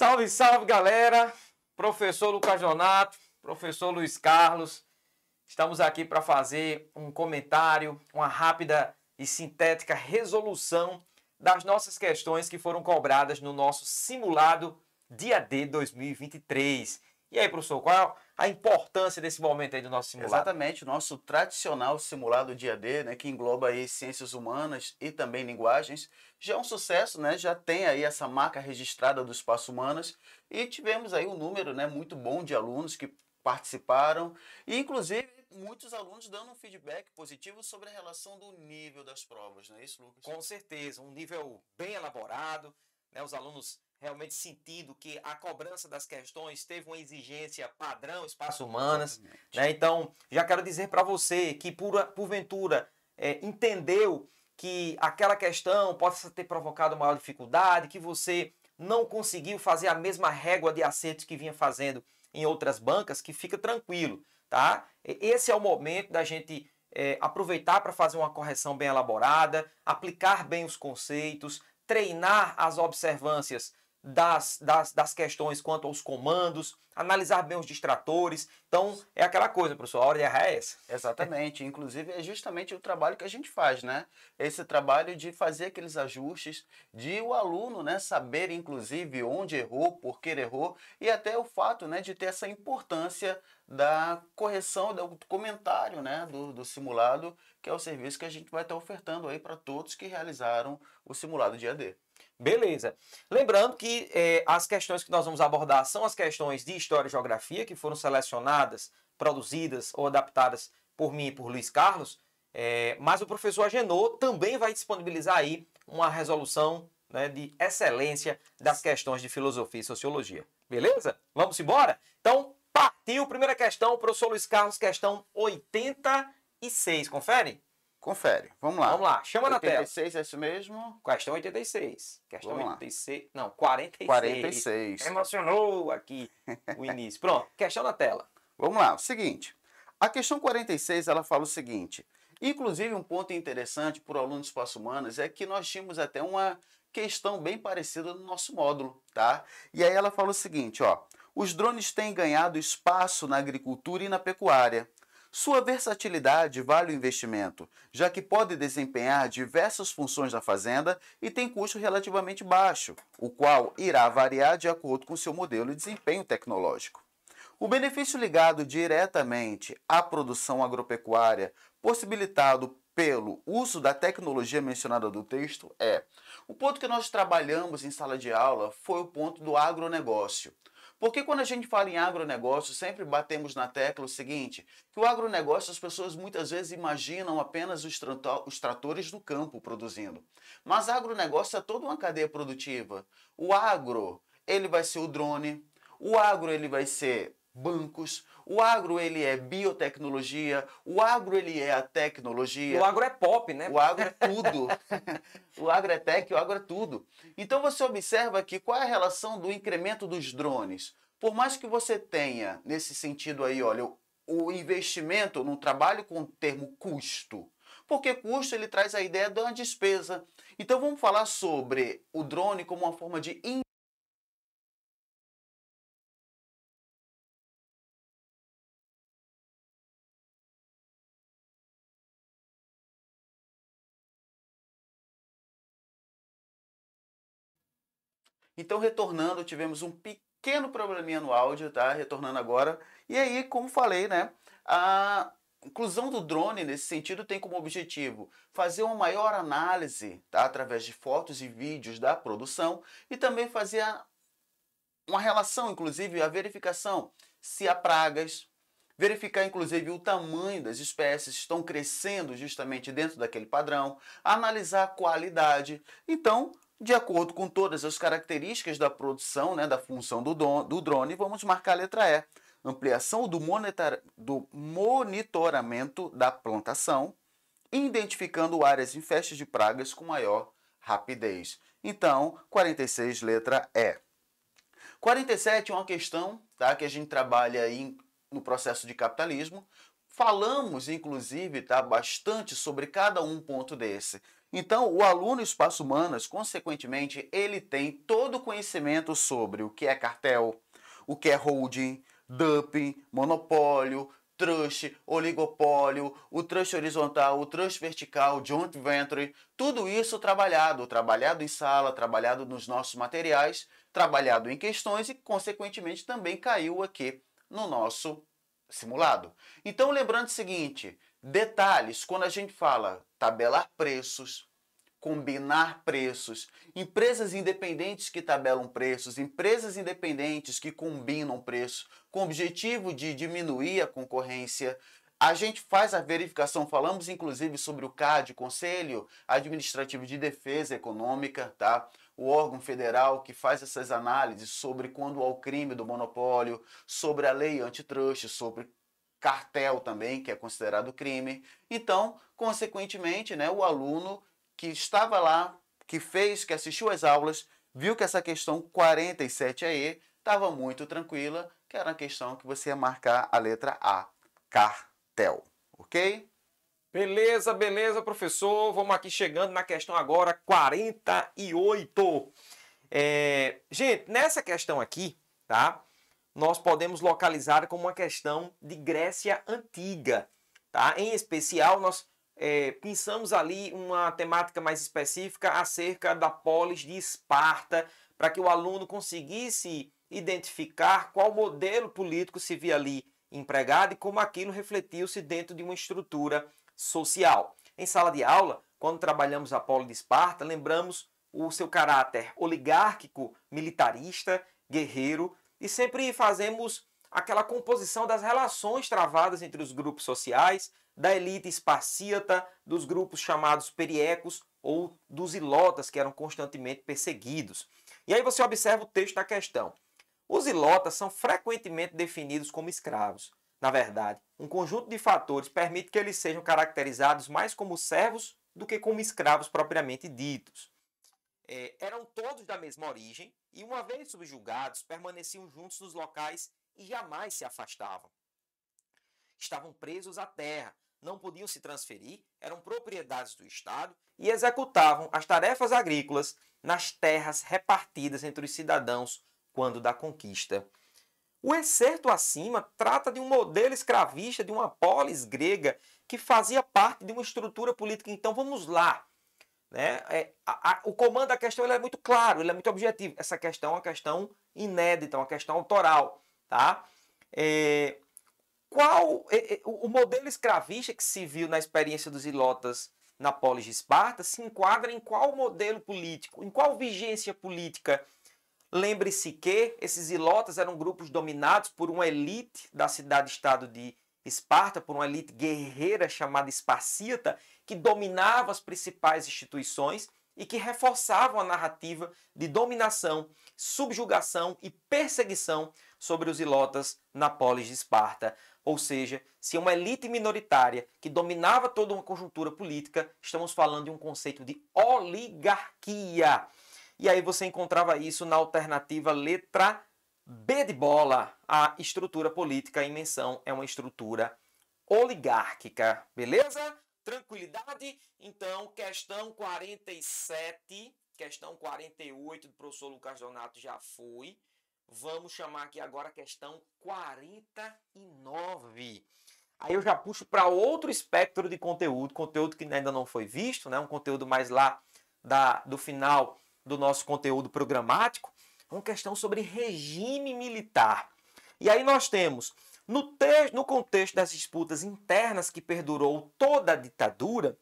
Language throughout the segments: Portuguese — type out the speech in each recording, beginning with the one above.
Salve, salve, galera! Professor Lucas Donato, professor Luiz Carlos. Estamos aqui para fazer um comentário, uma rápida e sintética resolução das nossas questões que foram cobradas no nosso simulado Dia D 2023. E aí, professor, qual a importância desse momento aí do nosso simulado? Exatamente, o nosso tradicional simulado Dia D, né, que engloba aí ciências humanas e também linguagens, já é um sucesso, né, já tem aí essa marca registrada do Espaço Humanas e tivemos aí um número, né, muito bom de alunos que participaram e, inclusive, muitos alunos dando um feedback positivo sobre a relação do nível das provas, não é isso, Lucas? Com certeza, um nível bem elaborado, né, os alunos realmente sentindo que a cobrança das questões teve uma exigência padrão Espaço Humanas, né? Então, já quero dizer para você que porventura entendeu que aquela questão possa ter provocado maior dificuldade, que você não conseguiu fazer a mesma régua de acertos que vinha fazendo em outras bancas, que fica tranquilo, tá? Esse é o momento da gente aproveitar para fazer uma correção bem elaborada, aplicar bem os conceitos, treinar as observâncias das questões quanto aos comandos, analisar bem os distratores. Então, é aquela coisa, professor, a hora de errar é essa. Exatamente, inclusive é justamente o trabalho que a gente faz, né? Esse trabalho de fazer aqueles ajustes, de o aluno, né, saber inclusive onde errou, por que errou, e até o fato, né, de ter essa importância da correção, do comentário, né, do simulado, que é o serviço que a gente vai estar ofertando aí para todos que realizaram o simulado Dia D. Beleza. Lembrando que as questões que nós vamos abordar são as questões de História e Geografia, que foram selecionadas, produzidas ou adaptadas por mim e por Luiz Carlos, mas o professor Agenor também vai disponibilizar aí uma resolução, né, de excelência das questões de Filosofia e Sociologia. Beleza? Vamos embora? Então, partiu. Primeira questão, professor Luiz Carlos, questão 86. Confere? Confere, vamos lá. Vamos lá, chama na tela. 86 é isso mesmo? Questão 86. Questão Vamos lá. 86. Não, 46. 46. Emocionou aqui o início. Pronto, questão na tela. Vamos lá, o seguinte. A questão 46, ela fala o seguinte. Inclusive, um ponto interessante para o aluno de Espaço Humanas é que nós tínhamos até uma questão bem parecida no nosso módulo, tá? E aí ela fala o seguinte, ó. Os drones têm ganhado espaço na agricultura e na pecuária. Sua versatilidade vale o investimento, já que pode desempenhar diversas funções na fazenda e tem custo relativamente baixo, o qual irá variar de acordo com seu modelo e desempenho tecnológico. O benefício ligado diretamente à produção agropecuária, possibilitado pelo uso da tecnologia mencionada do texto, é: o ponto que nós trabalhamos em sala de aula foi o ponto do agronegócio. Porque quando a gente fala em agronegócio, sempre batemos na tecla o seguinte, que o agronegócio, as pessoas muitas vezes imaginam apenas os tratores do campo produzindo. Mas agronegócio é toda uma cadeia produtiva. O agro, ele vai ser o drone, o agro, ele vai ser bancos, o agro, ele é biotecnologia, o agro, ele é a tecnologia. O agro é pop, né? O agro é tudo. O agro é tech, o agro é tudo. Então você observa aqui qual é a relação do incremento dos drones. Por mais que você tenha, nesse sentido aí, olha, o investimento no trabalho com o termo custo. Porque custo ele traz a ideia de uma despesa. Então vamos falar sobre o drone como uma forma de Então, retornando, tivemos um pequeno probleminha no áudio, tá? Retornando agora. E aí, como falei, né? A inclusão do drone, nesse sentido, tem como objetivo fazer uma maior análise, tá? Através de fotos e vídeos da produção e também fazer uma relação, inclusive, a verificação se há pragas, verificar, inclusive, o tamanho das espécies, estão crescendo justamente dentro daquele padrão, analisar a qualidade. Então, de acordo com todas as características da produção, né, da função do drone, vamos marcar a letra E. Ampliação do monitoramento da plantação, identificando áreas infestas de pragas com maior rapidez. Então, 46, letra E. 47 é uma questão, tá, que a gente trabalha aí no processo de capitalismo. Falamos, inclusive, tá, bastante sobre cada um ponto desse. Então, o aluno Espaço Humanas, consequentemente, ele tem todo o conhecimento sobre o que é cartel, o que é holding, dumping, monopólio, trust, oligopólio, o trust horizontal, o trust vertical, joint venture, tudo isso trabalhado em sala, trabalhado nos nossos materiais, trabalhado em questões e, consequentemente, também caiu aqui no nosso simulado. Então, lembrando o seguinte, detalhes, quando a gente fala tabelar preços, combinar preços, empresas independentes que tabelam preços, empresas independentes que combinam preços, com o objetivo de diminuir a concorrência. A gente faz a verificação, falamos inclusive sobre o CAD, Conselho Administrativo de Defesa Econômica, tá? O órgão federal que faz essas análises sobre quando há o crime do monopólio, sobre a lei antitrust, sobre cartel também, que é considerado crime. Então, consequentemente, né, o aluno que estava lá, que assistiu às aulas, viu que essa questão 47 aí estava muito tranquila, que era a questão que você ia marcar a letra A, cartel, ok? Beleza, beleza, professor. Vamos aqui chegando na questão agora 48. Gente, nessa questão aqui, tá? Nós podemos localizar como uma questão de Grécia Antiga, tá? Em especial, nós pensamos ali uma temática mais específica acerca da polis de Esparta, para que o aluno conseguisse identificar qual modelo político se via ali empregado e como aquilo refletiu-se dentro de uma estrutura social. Em sala de aula, quando trabalhamos a polis de Esparta, lembramos o seu caráter oligárquico, militarista, guerreiro, e sempre fazemos aquela composição das relações travadas entre os grupos sociais, da elite esparcíata, dos grupos chamados periecos ou dos ilotas, que eram constantemente perseguidos. E aí você observa o texto da questão. Os ilotas são frequentemente definidos como escravos. Na verdade, um conjunto de fatores permite que eles sejam caracterizados mais como servos do que como escravos propriamente ditos. Eram todos da mesma origem e, uma vez subjugados, permaneciam juntos nos locais e jamais se afastavam. Estavam presos à terra, não podiam se transferir, eram propriedades do Estado e executavam as tarefas agrícolas nas terras repartidas entre os cidadãos quando da conquista. O excerto acima trata de um modelo escravista de uma polis grega que fazia parte de uma estrutura política. Então vamos lá. Né? O comando da questão ele é muito claro, ele é muito objetivo. Essa questão é uma questão inédita, uma questão autoral. Tá? O modelo escravista que se viu na experiência dos ilotas na polis de Esparta se enquadra em qual modelo político, em qual vigência política? Lembre-se que esses ilotas eram grupos dominados por uma elite da cidade-estado de Esparta, por uma elite guerreira chamada esparcíata, que dominava as principais instituições e que reforçavam a narrativa de dominação, subjugação e perseguição sobre os ilotas na polis de Esparta. Ou seja, se uma elite minoritária que dominava toda uma conjuntura política, estamos falando de um conceito de oligarquia. E aí você encontrava isso na alternativa letra B de bola. A estrutura política em menção é uma estrutura oligárquica. Beleza? Tranquilidade? Então, questão 47, questão 48 do professor Lucas Donato já foi. Vamos chamar aqui agora a questão 49. Aí eu já puxo para outro espectro de conteúdo que ainda não foi visto, né? Um conteúdo mais lá do final do nosso conteúdo programático, uma questão sobre regime militar. E aí nós temos, no contexto das disputas internas que perdurou toda a ditadura,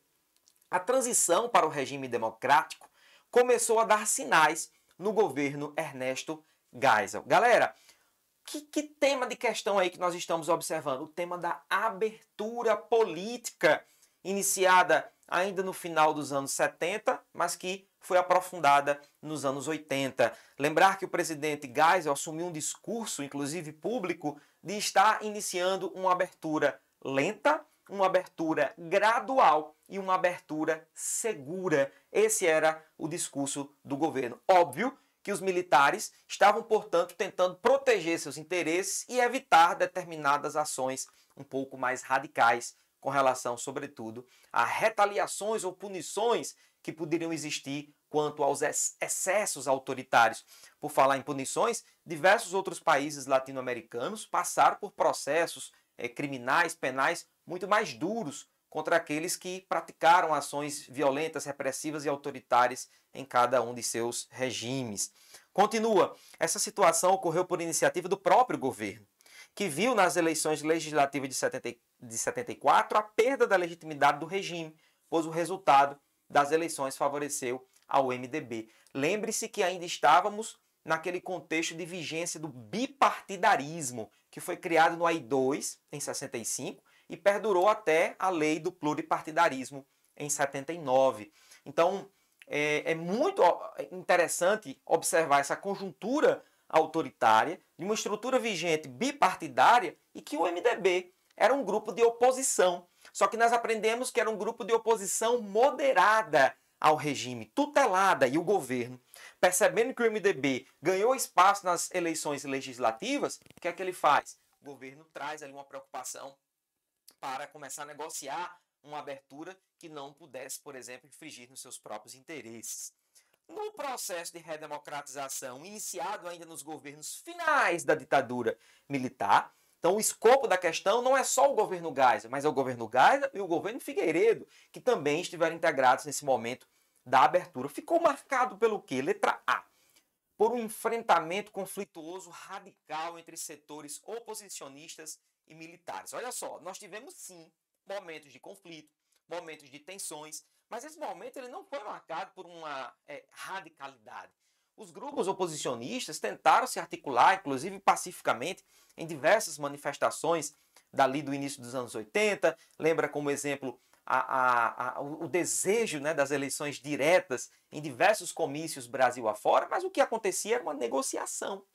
a transição para o regime democrático começou a dar sinais no governo Ernesto Geisel. Galera, que tema de questão aí que nós estamos observando? O tema da abertura política, iniciada ainda no final dos anos 70, mas que foi aprofundada nos anos 80. Lembrar que o presidente Geisel assumiu um discurso, inclusive público, de estar iniciando uma abertura lenta, uma abertura gradual e uma abertura segura. Esse era o discurso do governo. Óbvio que os militares estavam, portanto, tentando proteger seus interesses e evitar determinadas ações um pouco mais radicais, com relação, sobretudo, a retaliações ou punições que poderiam existir quanto aos excessos autoritários. Por falar em punições, diversos outros países latino-americanos passaram por processos criminais, penais, muito mais duros contra aqueles que praticaram ações violentas, repressivas e autoritárias em cada um de seus regimes. Continua, essa situação ocorreu por iniciativa do próprio governo, que viu nas eleições legislativas de 74 a perda da legitimidade do regime, pois o resultado das eleições favoreceu ao MDB. Lembre-se que ainda estávamos naquele contexto de vigência do bipartidarismo, que foi criado no AI-2, em 65, e perdurou até a lei do pluripartidarismo, em 79. Então, é muito interessante observar essa conjuntura autoritária de uma estrutura vigente bipartidária e que o MDB era um grupo de oposição. Só que nós aprendemos que era um grupo de oposição moderada ao regime, tutelada, e o governo, percebendo que o MDB ganhou espaço nas eleições legislativas, o que é que ele faz? O governo traz ali uma preocupação para começar a negociar uma abertura que não pudesse, por exemplo, infringir nos seus próprios interesses. No processo de redemocratização, iniciado ainda nos governos finais da ditadura militar, então o escopo da questão não é só o governo Geisel, mas é o governo Geisel e o governo Figueiredo, que também estiveram integrados nesse momento da abertura. Ficou marcado pelo quê? Letra A. Por um enfrentamento conflituoso radical entre setores oposicionistas e militares. Olha só, nós tivemos sim momentos de conflito, momentos de tensões, mas esse momento ele não foi marcado por uma radicalidade. Os grupos oposicionistas tentaram se articular, inclusive pacificamente, em diversas manifestações dali do início dos anos 80. Lembra como exemplo o desejo, né, das eleições diretas em diversos comícios Brasil afora, mas o que acontecia era uma negociação.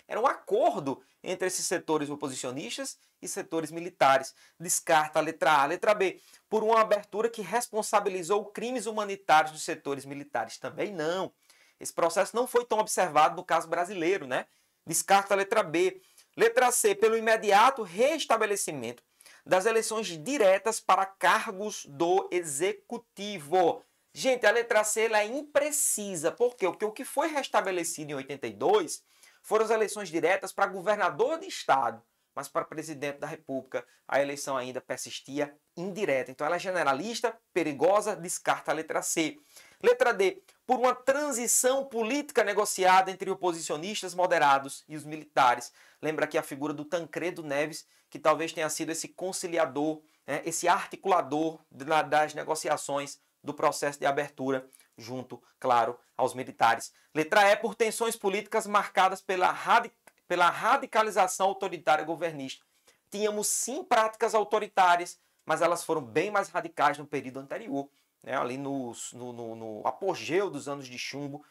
Era um acordo entre esses setores oposicionistas e setores militares. Descarta a letra A. Letra B, por uma abertura que responsabilizou crimes humanitários dos setores militares. Também não. Esse processo não foi tão observado no caso brasileiro, né? Descarta a letra B. Letra C, pelo imediato restabelecimento das eleições diretas para cargos do Executivo. Gente, a letra C ela é imprecisa. Por quê? Porque o que foi restabelecido em 82 foram as eleições diretas para governador de estado, mas para presidente da República a eleição ainda persistia indireta. Então ela é generalista, perigosa, descarta a letra C. Letra D, por uma transição política negociada entre oposicionistas moderados e os militares. Lembra aqui a figura do Tancredo Neves, que talvez tenha sido esse conciliador, né, esse articulador das negociações do processo de abertura, junto, claro, aos militares. Letra E, por tensões políticas marcadas pela radicalização autoritária governista. Tínhamos sim práticas autoritárias, mas elas foram bem mais radicais no período anterior, né, ali no apogeu dos anos de chumbo,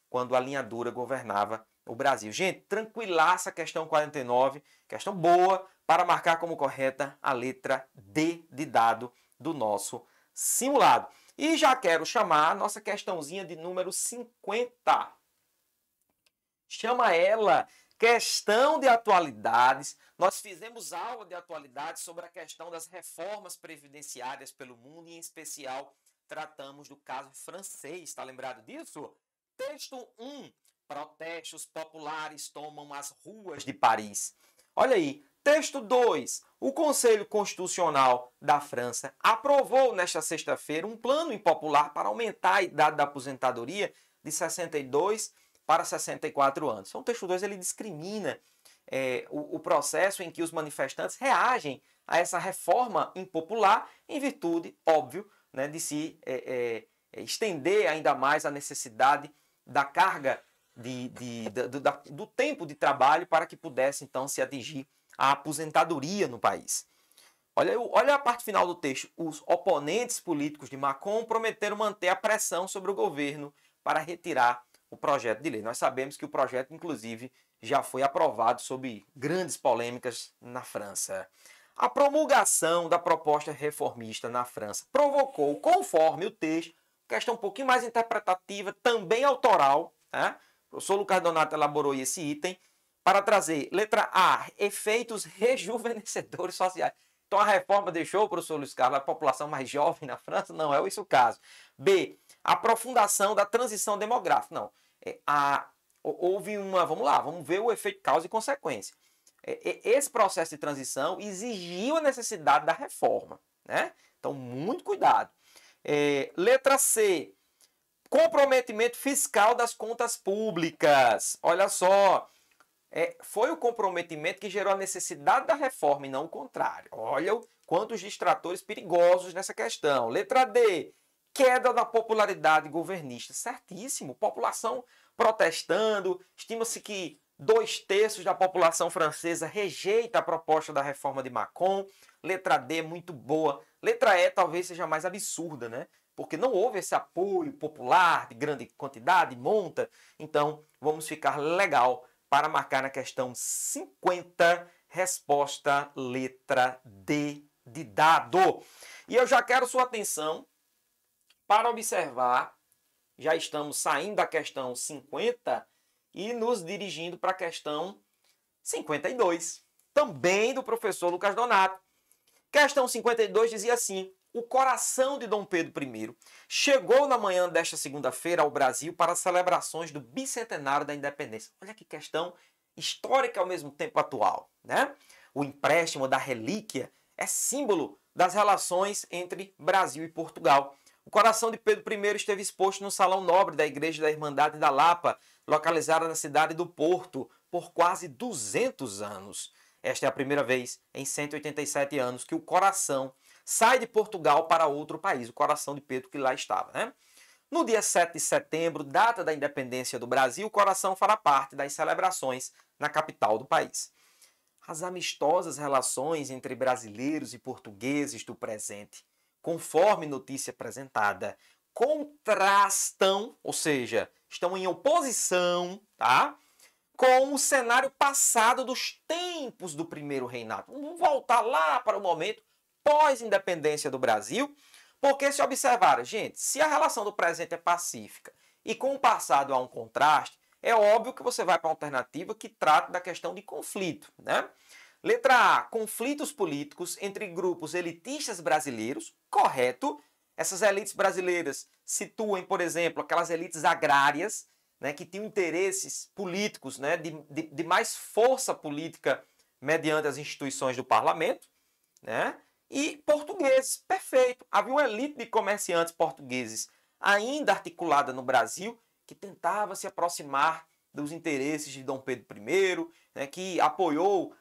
quando a linha dura governava o Brasil. Gente, tranquilaça a questão 49, questão boa para marcar como correta a letra D de dado do nosso simulado. E já quero chamar a nossa questãozinha de número 50. Chama ela questão de atualidades. Nós fizemos aula de atualidades sobre a questão das reformas previdenciárias pelo mundo e, em especial, tratamos do caso francês. Está lembrado disso? Texto 1. Protestos populares tomam as ruas de Paris. Olha aí. Texto 2. O Conselho Constitucional da França aprovou nesta sexta-feira um plano impopular para aumentar a idade da aposentadoria de 62 para 64 anos. Então, o texto 2 ele discrimina o processo em que os manifestantes reagem a essa reforma impopular em virtude, óbvio, né, de se estender ainda mais a necessidade da carga do tempo de trabalho para que pudesse, então, se atingir a aposentadoria no país. Olha a parte final do texto. Os oponentes políticos de Macron prometeram manter a pressão sobre o governo para retirar o projeto de lei. Nós sabemos que o projeto, inclusive, já foi aprovado sob grandes polêmicas na França. A promulgação da proposta reformista na França provocou, conforme o texto, questão um pouquinho mais interpretativa, também autoral, né? O professor Lucas Donato elaborou esse item para trazer, letra A, efeitos rejuvenescedores sociais. Então a reforma deixou, professor Luiz Carlos, a população mais jovem na França? Não, é isso o caso. B, a aprofundação da transição demográfica. Não, houve uma... Vamos lá, vamos ver o efeito causa e consequência. Esse processo de transição exigiu a necessidade da reforma, né? Então, muito cuidado. Letra C, comprometimento fiscal das contas públicas. Olha só, foi o comprometimento que gerou a necessidade da reforma e não o contrário. Olha quantos distratores perigosos nessa questão. Letra D, queda da popularidade governista. Certíssimo, população protestando, estima-se que 2/3 da população francesa rejeita a proposta da reforma de Macron. Letra D, muito boa. Letra E talvez seja mais absurda, né? Porque não houve esse apoio popular de grande quantidade, monta. Então, vamos ficar legal para marcar na questão 50, resposta letra D de dado. E eu já quero sua atenção para observar, já estamos saindo da questão 50 e nos dirigindo para a questão 52, também do professor Lucas Donato. Questão 52 dizia assim: o coração de Dom Pedro I chegou na manhã desta segunda-feira ao Brasil para as celebrações do bicentenário da independência. Olha que questão histórica ao mesmo tempo atual, né? O empréstimo da relíquia é símbolo das relações entre Brasil e Portugal. O coração de Pedro I esteve exposto no Salão Nobre da Igreja da Irmandade da Lapa, localizada na cidade do Porto, por quase 200 anos. Esta é a primeira vez em 187 anos que o coração sai de Portugal para outro país, o coração de Pedro que lá estava, né? No dia 7 de setembro, data da independência do Brasil, o coração fará parte das celebrações na capital do país. As amistosas relações entre brasileiros e portugueses do presente, conforme notícia apresentada, contrastam, ou seja, estão em oposição, tá? Com o cenário passado dos tempos do primeiro reinado. Vamos voltar lá para o momento pós-independência do Brasil, porque se observar, gente, se a relação do presente é pacífica e com o passado há um contraste, é óbvio que você vai para uma alternativa que trata da questão de conflito, né? Letra A, conflitos políticos entre grupos elitistas brasileiros, correto. Essas elites brasileiras situam, por exemplo, aquelas elites agrárias, né, que tinham interesses políticos, né, de mais força política mediante as instituições do parlamento, né? E portugueses, perfeito. Havia uma elite de comerciantes portugueses ainda articulada no Brasil que tentava se aproximar dos interesses de Dom Pedro I, né, que apoiou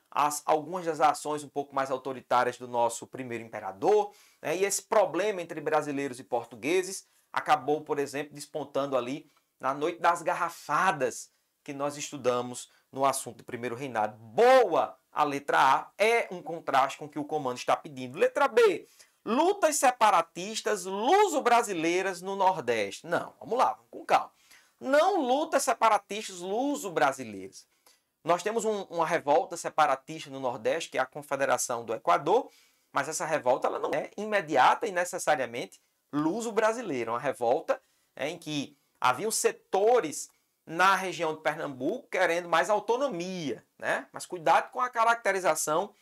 algumas das ações um pouco mais autoritárias do nosso primeiro imperador, né, e esse problema entre brasileiros e portugueses acabou, por exemplo, despontando ali na noite das garrafadas que nós estudamos no assunto do primeiro reinado. Boa a letra A, é um contraste com o que o comando está pedindo. Letra B, lutas separatistas luso-brasileiras no Nordeste. Não, vamos lá, vamos com calma. Não lutas separatistas luso-brasileiras. Nós temos uma revolta separatista no Nordeste, que é a Confederação do Equador, mas essa revolta ela não é imediata e necessariamente luso-brasileira. Uma revolta em que haviam setores na região de Pernambuco querendo mais autonomia, né? Mas cuidado com a caracterização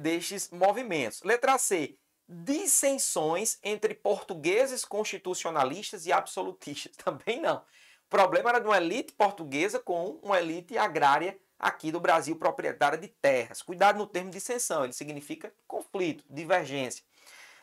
destes movimentos. Letra C, dissensões entre portugueses constitucionalistas e absolutistas. Também não. O problema era de uma elite portuguesa com uma elite agrária aqui do Brasil, proprietária de terras. Cuidado no termo dissensão, ele significa conflito, divergência.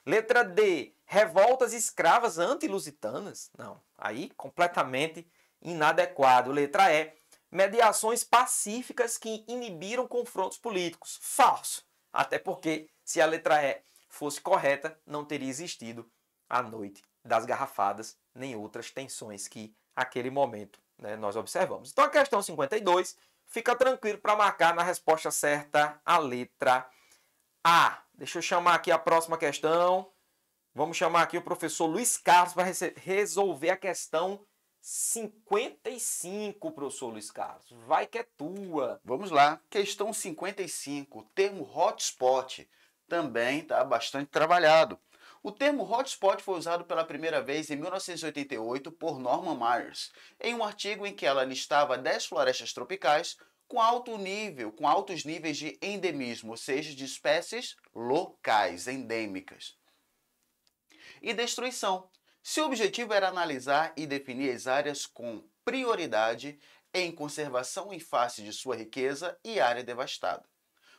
Letra D, revoltas escravas anti-lusitanas. Não, aí completamente inadequado. Letra E, mediações pacíficas que inibiram confrontos políticos. Falso. Até porque, se a letra E fosse correta, não teria existido a noite das garrafadas, nem outras tensões que, naquele momento, né, nós observamos. Então, a questão 52, fica tranquilo para marcar na resposta certa a letra A. Deixa eu chamar aqui a próxima questão. Vamos chamar aqui o professor Luiz Carlos para resolver a questão 55, professor Luiz Carlos. Vai que é tua. Vamos lá. Questão 55. O termo hotspot também está bastante trabalhado. O termo hotspot foi usado pela primeira vez em 1988 por Norman Myers, em um artigo em que ela listava 10 florestas tropicais com altos níveis de endemismo, ou seja, de espécies locais, endêmicas. E destruição. Seu objetivo era analisar e definir as áreas com prioridade em conservação em face de sua riqueza e área devastada.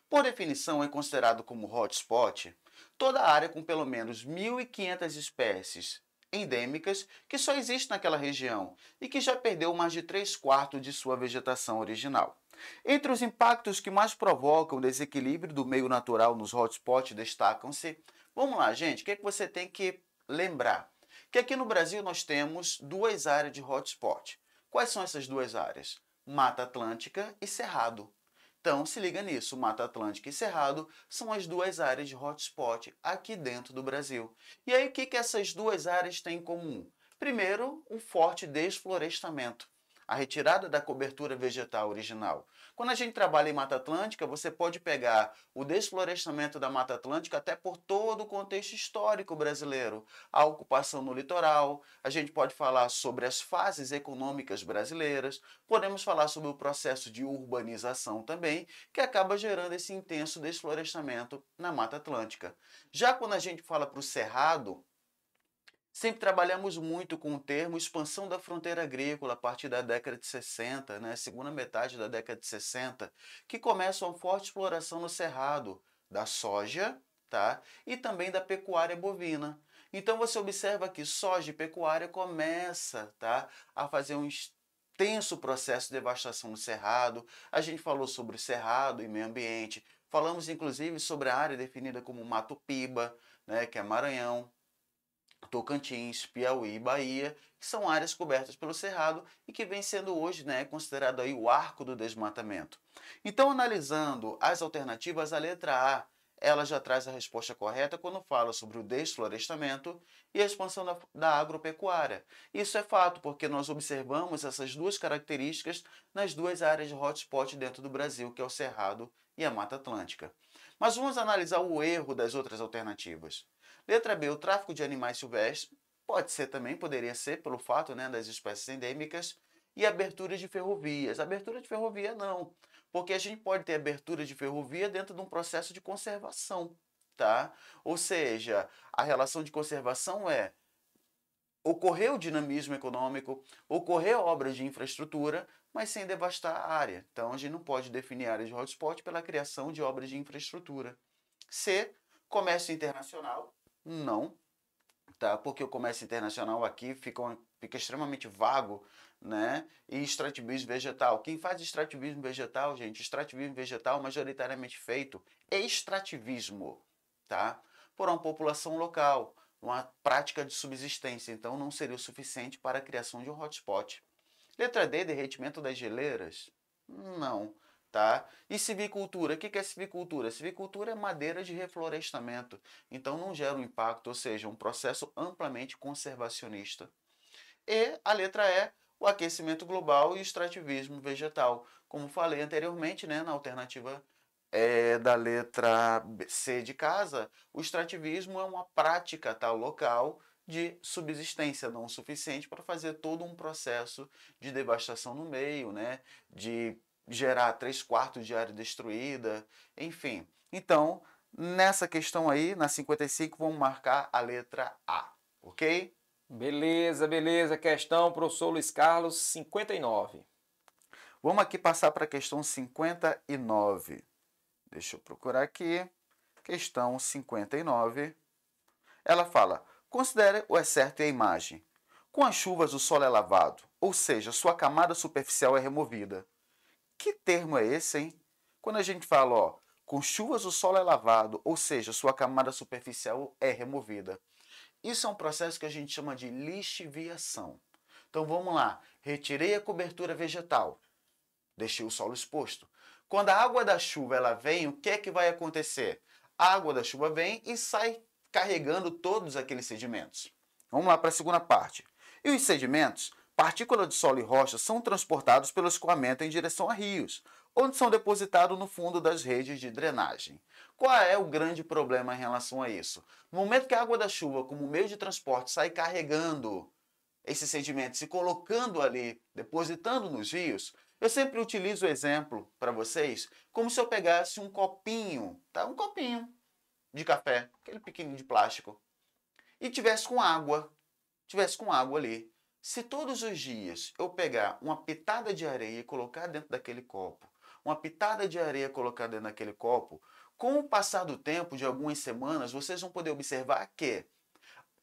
Por definição, é considerado como hotspot toda área com pelo menos 1.500 espécies endêmicas que só existe naquela região e que já perdeu mais de 3/4 de sua vegetação original. Entre os impactos que mais provocam o desequilíbrio do meio natural nos hotspots destacam-se. Vamos lá, gente, o que é que você tem que lembrar? Que aqui no Brasil nós temos duas áreas de hotspot. Quais são essas duas áreas? Mata Atlântica e Cerrado. Então, se liga nisso, Mata Atlântica e Cerrado são as duas áreas de hotspot aqui dentro do Brasil. E aí, o que essas duas áreas têm em comum? Primeiro, um forte desflorestamento, a retirada da cobertura vegetal original. Quando a gente trabalha em Mata Atlântica, você pode pegar o desflorestamento da Mata Atlântica até por todo o contexto histórico brasileiro. A ocupação no litoral, a gente pode falar sobre as fases econômicas brasileiras, podemos falar sobre o processo de urbanização também, que acaba gerando esse intenso desflorestamento na Mata Atlântica. Já quando a gente fala para o Cerrado, sempre trabalhamos muito com o termo expansão da fronteira agrícola a partir da década de 60, segunda metade da década de 60, que começa uma forte exploração no Cerrado da soja, tá? E também da pecuária bovina. Então você observa que soja e pecuária começa, tá, a fazer um extenso processo de devastação no Cerrado. A gente falou sobre o Cerrado e meio ambiente, falamos inclusive sobre a área definida como Mato Piba, que é Maranhão, Tocantins, Piauí e Bahia, que são áreas cobertas pelo Cerrado e que vem sendo hoje considerado aí o arco do desmatamento. Então, analisando as alternativas, a letra A, ela já traz a resposta correta quando fala sobre o desflorestamento e a expansão da agropecuária. Isso é fato, porque nós observamos essas duas características nas duas áreas de hotspot dentro do Brasil, que é o Cerrado e a Mata Atlântica. Mas vamos analisar o erro das outras alternativas. Letra B, o tráfico de animais silvestres, pode ser também, poderia ser, pelo fato das espécies endêmicas, e abertura de ferrovias. Abertura de ferrovia não, porque a gente pode ter abertura de ferrovia dentro de um processo de conservação, tá? Ou seja, a relação de conservação ocorreu dinamismo econômico, ocorreu obras de infraestrutura, mas sem devastar a área. Então, a gente não pode definir a área de hotspot pela criação de obras de infraestrutura. C, comércio internacional. Não, tá? Porque o comércio internacional aqui fica extremamente vago, E extrativismo vegetal. Quem faz extrativismo vegetal, gente, extrativismo vegetal majoritariamente feito extrativismo, tá? Por uma população local, uma prática de subsistência, então não seria o suficiente para a criação de um hotspot. Letra D, derretimento das geleiras? Não. Tá? E civicultura? O que é civicultura? Civicultura é madeira de reflorestamento, então não gera um impacto, ou seja, um processo amplamente conservacionista. E a letra E, o aquecimento global e o extrativismo vegetal. Como falei anteriormente, na alternativa da letra C de casa, o extrativismo é uma prática local de subsistência não suficiente para fazer todo um processo de devastação no meio, de gerar 3/4 de área destruída, enfim. Então, nessa questão aí, na 55, vamos marcar a letra A, ok? Beleza, beleza. Questão, professor Luiz Carlos, 59. Vamos aqui passar para a questão 59. Deixa eu procurar aqui. Questão 59. Ela fala, considere o excerto e a imagem. Com as chuvas o solo é lavado, ou seja, sua camada superficial é removida. Que termo é esse, hein? Quando a gente fala, com chuvas o solo é lavado, ou seja, sua camada superficial é removida. Isso é um processo que a gente chama de lixiviação. Então vamos lá, retirei a cobertura vegetal, deixei o solo exposto. Quando a água da chuva ela vem, o que é que vai acontecer? A água da chuva vem e sai carregando todos aqueles sedimentos. Vamos lá para a segunda parte. E os sedimentos, partículas de solo e rocha, são transportados pelo escoamento em direção a rios, onde são depositados no fundo das redes de drenagem. Qual é o grande problema em relação a isso? No momento que a água da chuva, como meio de transporte, sai carregando esses sedimentos e colocando ali, depositando nos rios, Eu sempre utilizo o exemplo para vocês como se eu pegasse um copinho, tá? Um copinho de café, aquele pequenininho de plástico, e tivesse com água ali. Se todos os dias eu pegar uma pitada de areia e colocar dentro daquele copo, uma pitada de areia e colocar dentro daquele copo, com o passar do tempo, de algumas semanas, vocês vão poder observar que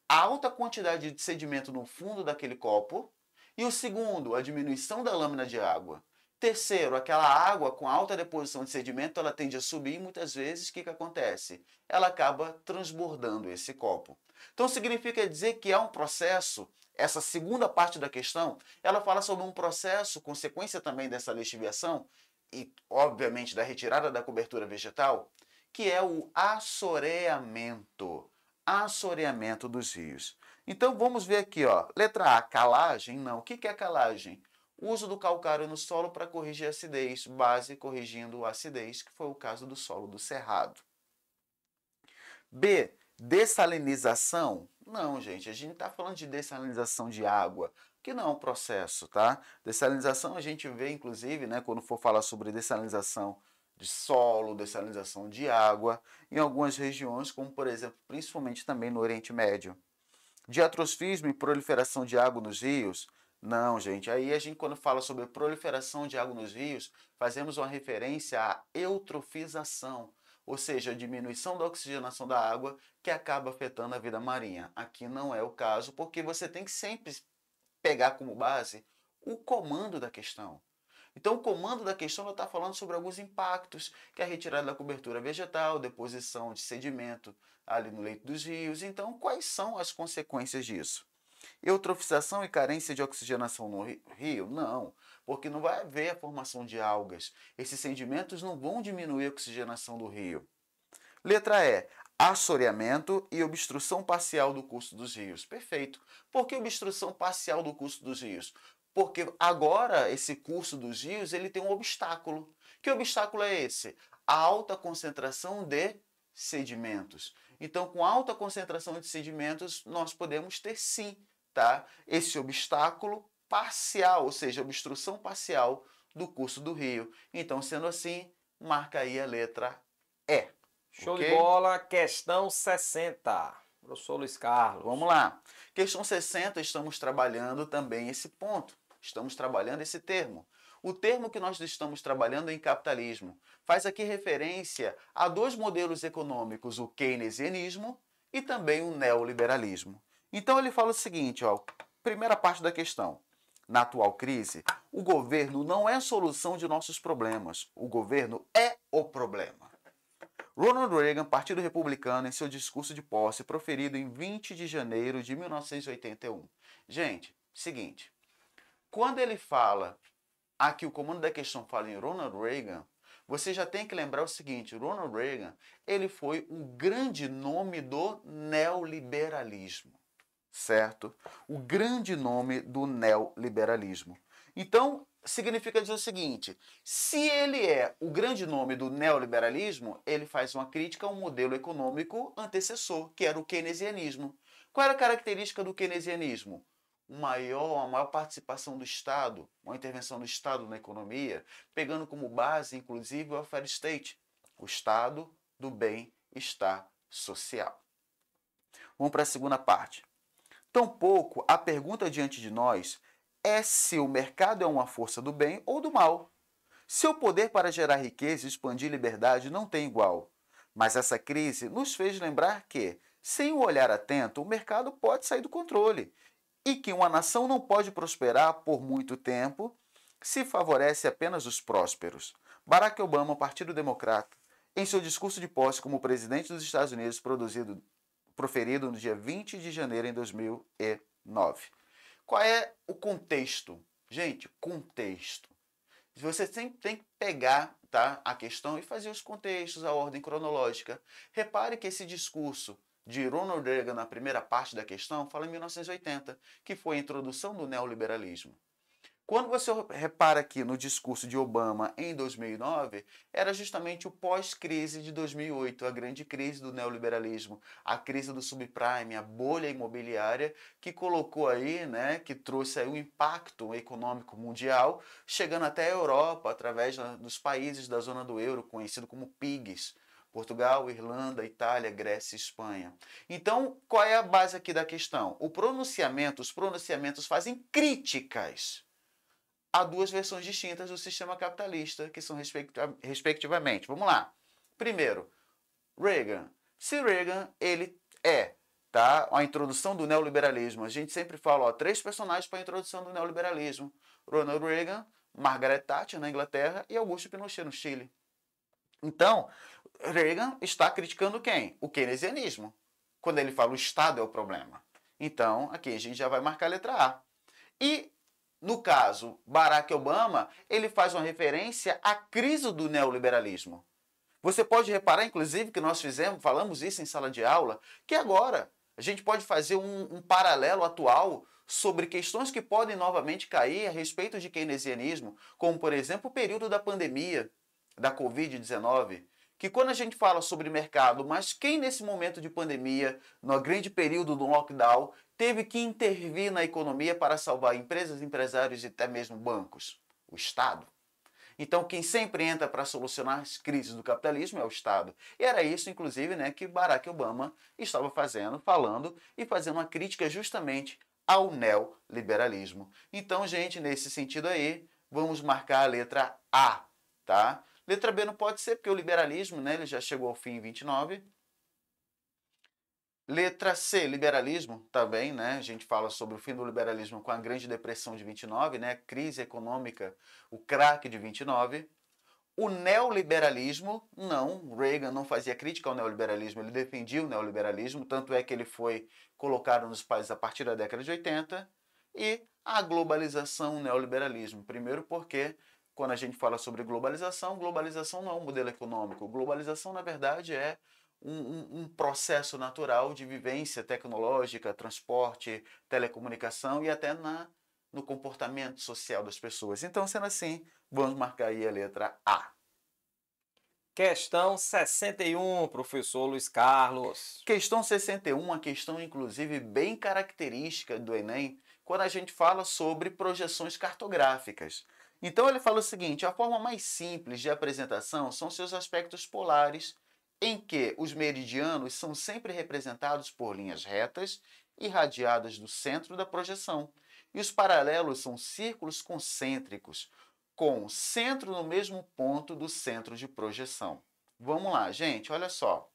a alta quantidade de sedimento no fundo daquele copo, e o segundo, a diminuição da lâmina de água. Terceiro, aquela água com alta deposição de sedimento, ela tende a subir e muitas vezes o que acontece? Ela acaba transbordando esse copo. Então significa dizer que há um processo, essa segunda parte da questão, ela fala sobre um processo, consequência também dessa lixiviação e obviamente da retirada da cobertura vegetal, que é o assoreamento. Assoreamento dos rios. Então vamos ver aqui, ó. Letra A, calagem? Não. O que é calagem? Uso do calcário no solo para corrigir a acidez, base corrigindo a acidez, que foi o caso do solo do Cerrado. B, dessalinização? Não, gente, a gente está falando de dessalinização de água, que não é um processo, tá? Dessalinização a gente vê, inclusive, né, quando for falar sobre dessalinização de solo, dessalinização de água, em algumas regiões, como por exemplo, principalmente também no Oriente Médio. Diatrofismo e proliferação de água nos rios? Não, gente. Aí a gente, quando fala sobre proliferação de água nos rios, fazemos uma referência à eutrofização, ou seja, a diminuição da oxigenação da água que acaba afetando a vida marinha. Aqui não é o caso, porque você tem que sempre pegar como base o comando da questão. Então, o comando da questão está falando sobre alguns impactos, que é a retirada da cobertura vegetal, deposição de sedimento ali no leito dos rios. Então, quais são as consequências disso? Eutrofização e carência de oxigenação no rio? Não, porque não vai haver a formação de algas. Esses sedimentos não vão diminuir a oxigenação do rio. Letra E, assoreamento e obstrução parcial do curso dos rios. Perfeito. Por que obstrução parcial do curso dos rios? Porque agora esse curso dos rios ele tem um obstáculo. Que obstáculo é esse? A alta concentração de sedimentos. Então, com alta concentração de sedimentos, nós podemos ter sim, tá? Esse obstáculo parcial, ou seja, obstrução parcial do curso do rio. Então, sendo assim, marca aí a letra E. Show Okay? de bola, questão 60. Professor Luiz Carlos. Vamos lá. Questão 60, estamos trabalhando também esse ponto. Estamos trabalhando esse termo. O termo que nós estamos trabalhando é em capitalismo. Faz aqui referência a dois modelos econômicos, o keynesianismo e também o neoliberalismo. Então ele fala o seguinte, ó, primeira parte da questão. Na atual crise, o governo não é a solução de nossos problemas. O governo é o problema. Ronald Reagan, Partido Republicano, em seu discurso de posse, proferido em 20 de janeiro de 1981. Gente, seguinte, quando ele fala, aqui o comando da questão fala em Ronald Reagan, você já tem que lembrar o seguinte, Ronald Reagan, ele foi o grande nome do neoliberalismo, certo? O grande nome do neoliberalismo. Então, significa dizer o seguinte, se ele é o grande nome do neoliberalismo, ele faz uma crítica ao modelo econômico antecessor, que era o keynesianismo. Qual era a característica do keynesianismo? A maior participação do Estado, uma intervenção do Estado na economia, pegando como base, inclusive, o welfare state, o Estado do bem-estar social. Vamos para a segunda parte. Tampouco a pergunta diante de nós é se o mercado é uma força do bem ou do mal. Seu poder para gerar riqueza e expandir liberdade não tem igual. Mas essa crise nos fez lembrar que, sem um olhar atento, o mercado pode sair do controle e que uma nação não pode prosperar por muito tempo se favorece apenas os prósperos. Barack Obama, Partido Democrata, em seu discurso de posse como presidente dos Estados Unidos, proferido no dia 20 de janeiro de 2009. Qual é o contexto? Gente, contexto. Você sempre tem que pegar, tá, a questão e fazer os contextos, a ordem cronológica. Repare que esse discurso de Ronald Reagan na primeira parte da questão fala em 1980, que foi a introdução do neoliberalismo. Quando você repara aqui no discurso de Obama em 2009, era justamente o pós-crise de 2008, a grande crise do neoliberalismo, a crise do subprime, a bolha imobiliária que colocou aí, né, que trouxe aí um impacto econômico mundial, chegando até a Europa através dos países da zona do euro, conhecido como PIGs. Portugal, Irlanda, Itália, Grécia e Espanha. Então, qual é a base aqui da questão? Os pronunciamentos fazem críticas há duas versões distintas do sistema capitalista, que são respectivamente. Vamos lá. Primeiro, Reagan. Se Reagan, ele tá? A introdução do neoliberalismo. A gente sempre fala, ó, 3 personagens para a introdução do neoliberalismo. Ronald Reagan, Margaret Thatcher na Inglaterra e Augusto Pinochet no Chile. Então, Reagan está criticando quem? O keynesianismo. Quando ele fala o Estado é o problema. Então, aqui a gente já vai marcar a letra A. E no caso, Barack Obama, ele faz uma referência à crise do neoliberalismo. Você pode reparar, inclusive, que nós falamos isso em sala de aula, que agora a gente pode fazer um paralelo atual sobre questões que podem novamente cair a respeito de keynesianismo, como, por exemplo, o período da pandemia, da Covid-19, que quando a gente fala sobre mercado, mas quem nesse momento de pandemia, no grande período do lockdown, teve que intervir na economia para salvar empresas, empresários e até mesmo bancos? O Estado. Então, quem sempre entra para solucionar as crises do capitalismo é o Estado. E era isso, inclusive, né, que Barack Obama estava falando e fazendo uma crítica justamente ao neoliberalismo. Então, gente, nesse sentido aí, vamos marcar a letra A, tá? Letra B não pode ser, porque o liberalismo, né, ele já chegou ao fim em 29. Letra C, liberalismo, também, né? A gente fala sobre o fim do liberalismo com a Grande Depressão de 29, né? Crise econômica, o crack de 29. O neoliberalismo, não, Reagan não fazia crítica ao neoliberalismo, ele defendia o neoliberalismo, tanto é que ele foi colocado nos países a partir da década de 80. E a globalização, o neoliberalismo. Primeiro porque, quando a gente fala sobre globalização não é um modelo econômico. Globalização, na verdade, é um processo natural de vivência tecnológica, transporte, telecomunicação e até no comportamento social das pessoas. Então, sendo assim, vamos marcar aí a letra A. Questão 61, professor Luiz Carlos. Questão 61, uma questão inclusive bem característica do Enem, quando a gente fala sobre projeções cartográficas. Então ele fala o seguinte, a forma mais simples de apresentação são seus aspectos polares, em que os meridianos são sempre representados por linhas retas irradiadas do centro da projeção, e os paralelos são círculos concêntricos, com centro no mesmo ponto do centro de projeção. Vamos lá, gente, olha só.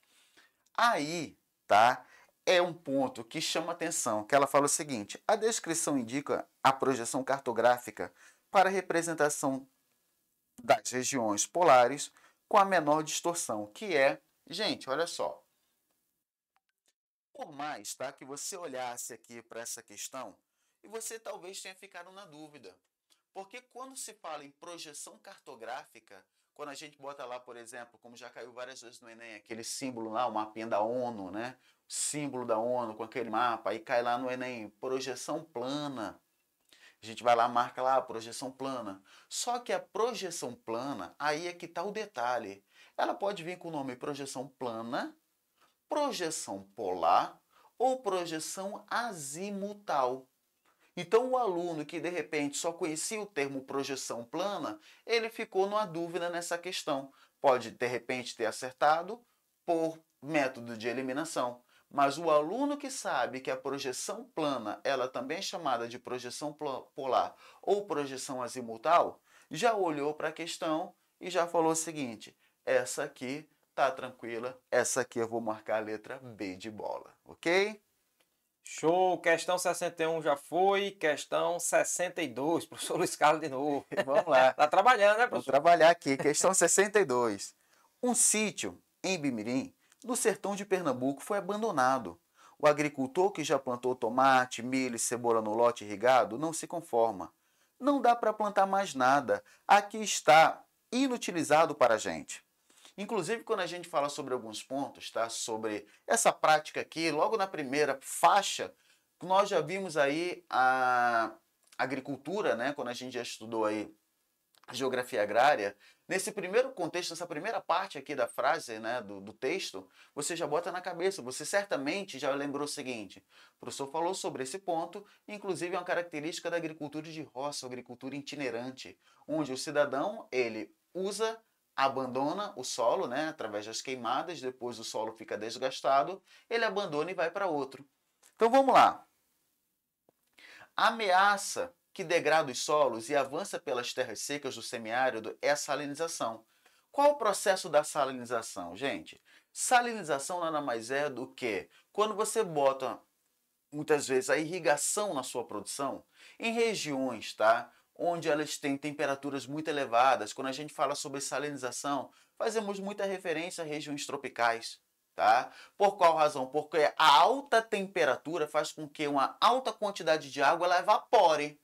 Aí, tá? É um ponto que chama atenção, que ela fala o seguinte, a descrição indica a projeção cartográfica para a representação das regiões polares com a menor distorção, que é, gente, olha só. Por mais, tá, que você olhasse aqui para essa questão, e você talvez tenha ficado na dúvida. Porque quando se fala em projeção cartográfica, quando a gente bota lá, por exemplo, como já caiu várias vezes no Enem, aquele símbolo lá, o mapinha da ONU, né? Símbolo da ONU com aquele mapa, aí cai lá no Enem, projeção plana. A gente vai lá, marca lá, projeção plana. Só que a projeção plana, aí é que está o detalhe. Ela pode vir com o nome projeção plana, projeção polar ou projeção azimutal. Então, o aluno que de repente só conhecia o termo projeção plana, ele ficou numa dúvida nessa questão. Pode de repente ter acertado por método de eliminação. Mas o aluno que sabe que a projeção plana, ela também é chamada de projeção polar ou projeção azimutal, já olhou para a questão e já falou o seguinte, essa aqui tá tranquila, essa aqui eu vou marcar a letra B de bola, ok? Show, questão 61 já foi, questão 62, professor Luiz Carlos de novo. Vamos lá. Tá trabalhando, né, Vou professor? trabalhar aqui, questão 62. Um sítio em Bimirim, no sertão de Pernambuco, foi abandonado. O agricultor que já plantou tomate, milho e cebola no lote irrigado não se conforma. Não dá para plantar mais nada. Aqui está inutilizado para a gente. Inclusive, quando a gente fala sobre alguns pontos, tá? Sobre essa prática aqui, logo na primeira faixa, nós já vimos aí agricultura, né, quando a gente já estudou aí geografia agrária, nesse primeiro contexto, nessa primeira parte aqui da frase, né, do texto, você já bota na cabeça, você certamente já lembrou o seguinte, o professor falou sobre esse ponto, inclusive é uma característica da agricultura de roça, agricultura itinerante, onde o cidadão, ele abandona o solo, né, através das queimadas, depois o solo fica desgastado, ele abandona e vai para outro. Então vamos lá. A ameaça que degrada os solos e avança pelas terras secas do semiárido é a salinização. Qual o processo da salinização, gente? Salinização nada mais é do que quando você bota, muitas vezes, a irrigação na sua produção, em regiões, tá, onde elas têm temperaturas muito elevadas. Quando a gente fala sobre salinização, fazemos muita referência a regiões tropicais. Tá? Por qual razão? Porque a alta temperatura faz com que uma alta quantidade de água ela evapore.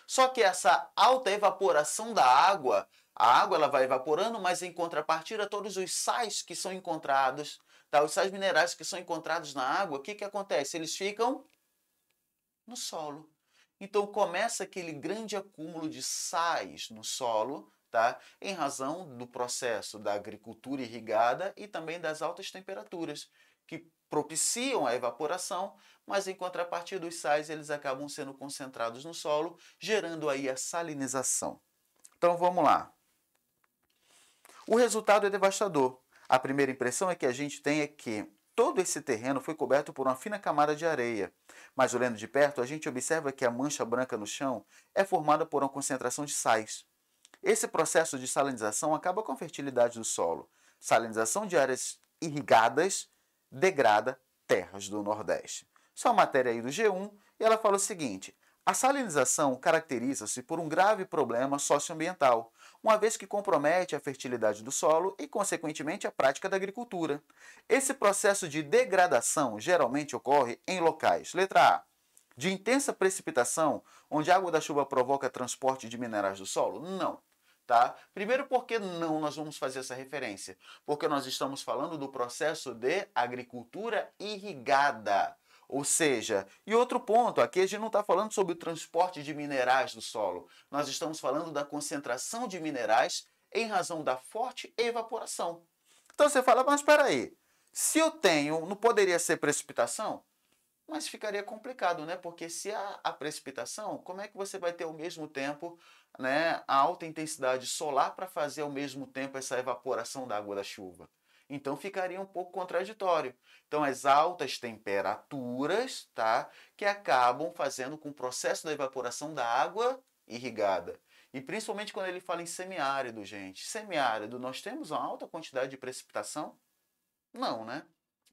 Só que essa alta evaporação da água, a água ela vai evaporando, mas em contrapartida todos os sais que são encontrados, tá? Os sais minerais que são encontrados na água, o que que acontece? Eles ficam no solo. Então começa aquele grande acúmulo de sais no solo, tá? Em razão do processo da agricultura irrigada e também das altas temperaturas, que propiciam a evaporação, mas em contrapartida os sais eles acabam sendo concentrados no solo, gerando aí a salinização. Então vamos lá. O resultado é devastador. A primeira impressão que a gente tem é que todo esse terreno foi coberto por uma fina camada de areia, mas olhando de perto a gente observa que a mancha branca no chão é formada por uma concentração de sais. Esse processo de salinização acaba com a fertilidade do solo. Salinização de áreas irrigadas degrada terras do Nordeste. Isso é uma matéria aí do G1 e ela fala o seguinte: a salinização caracteriza-se por um grave problema socioambiental, uma vez que compromete a fertilidade do solo e, consequentemente, a prática da agricultura. Esse processo de degradação geralmente ocorre em locais, letra A, de intensa precipitação, onde a água da chuva provoca transporte de minerais do solo? Não. Tá? Primeiro, por que não nós vamos fazer essa referência? Porque nós estamos falando do processo de agricultura irrigada. Ou seja, e outro ponto, aqui a gente não está falando sobre o transporte de minerais do solo. Nós estamos falando da concentração de minerais em razão da forte evaporação. Então você fala, mas espera aí, se eu tenho, não poderia ser precipitação? Mas ficaria complicado, né? Porque se há a precipitação, como é que você vai ter ao mesmo tempo, né, a alta intensidade solar para fazer ao mesmo tempo essa evaporação da água da chuva? Então ficaria um pouco contraditório. Então as altas temperaturas, tá, que acabam fazendo com o processo da evaporação da água irrigada. E principalmente quando ele fala em semiárido, gente. Semiárido, nós temos uma alta quantidade de precipitação? Não, né?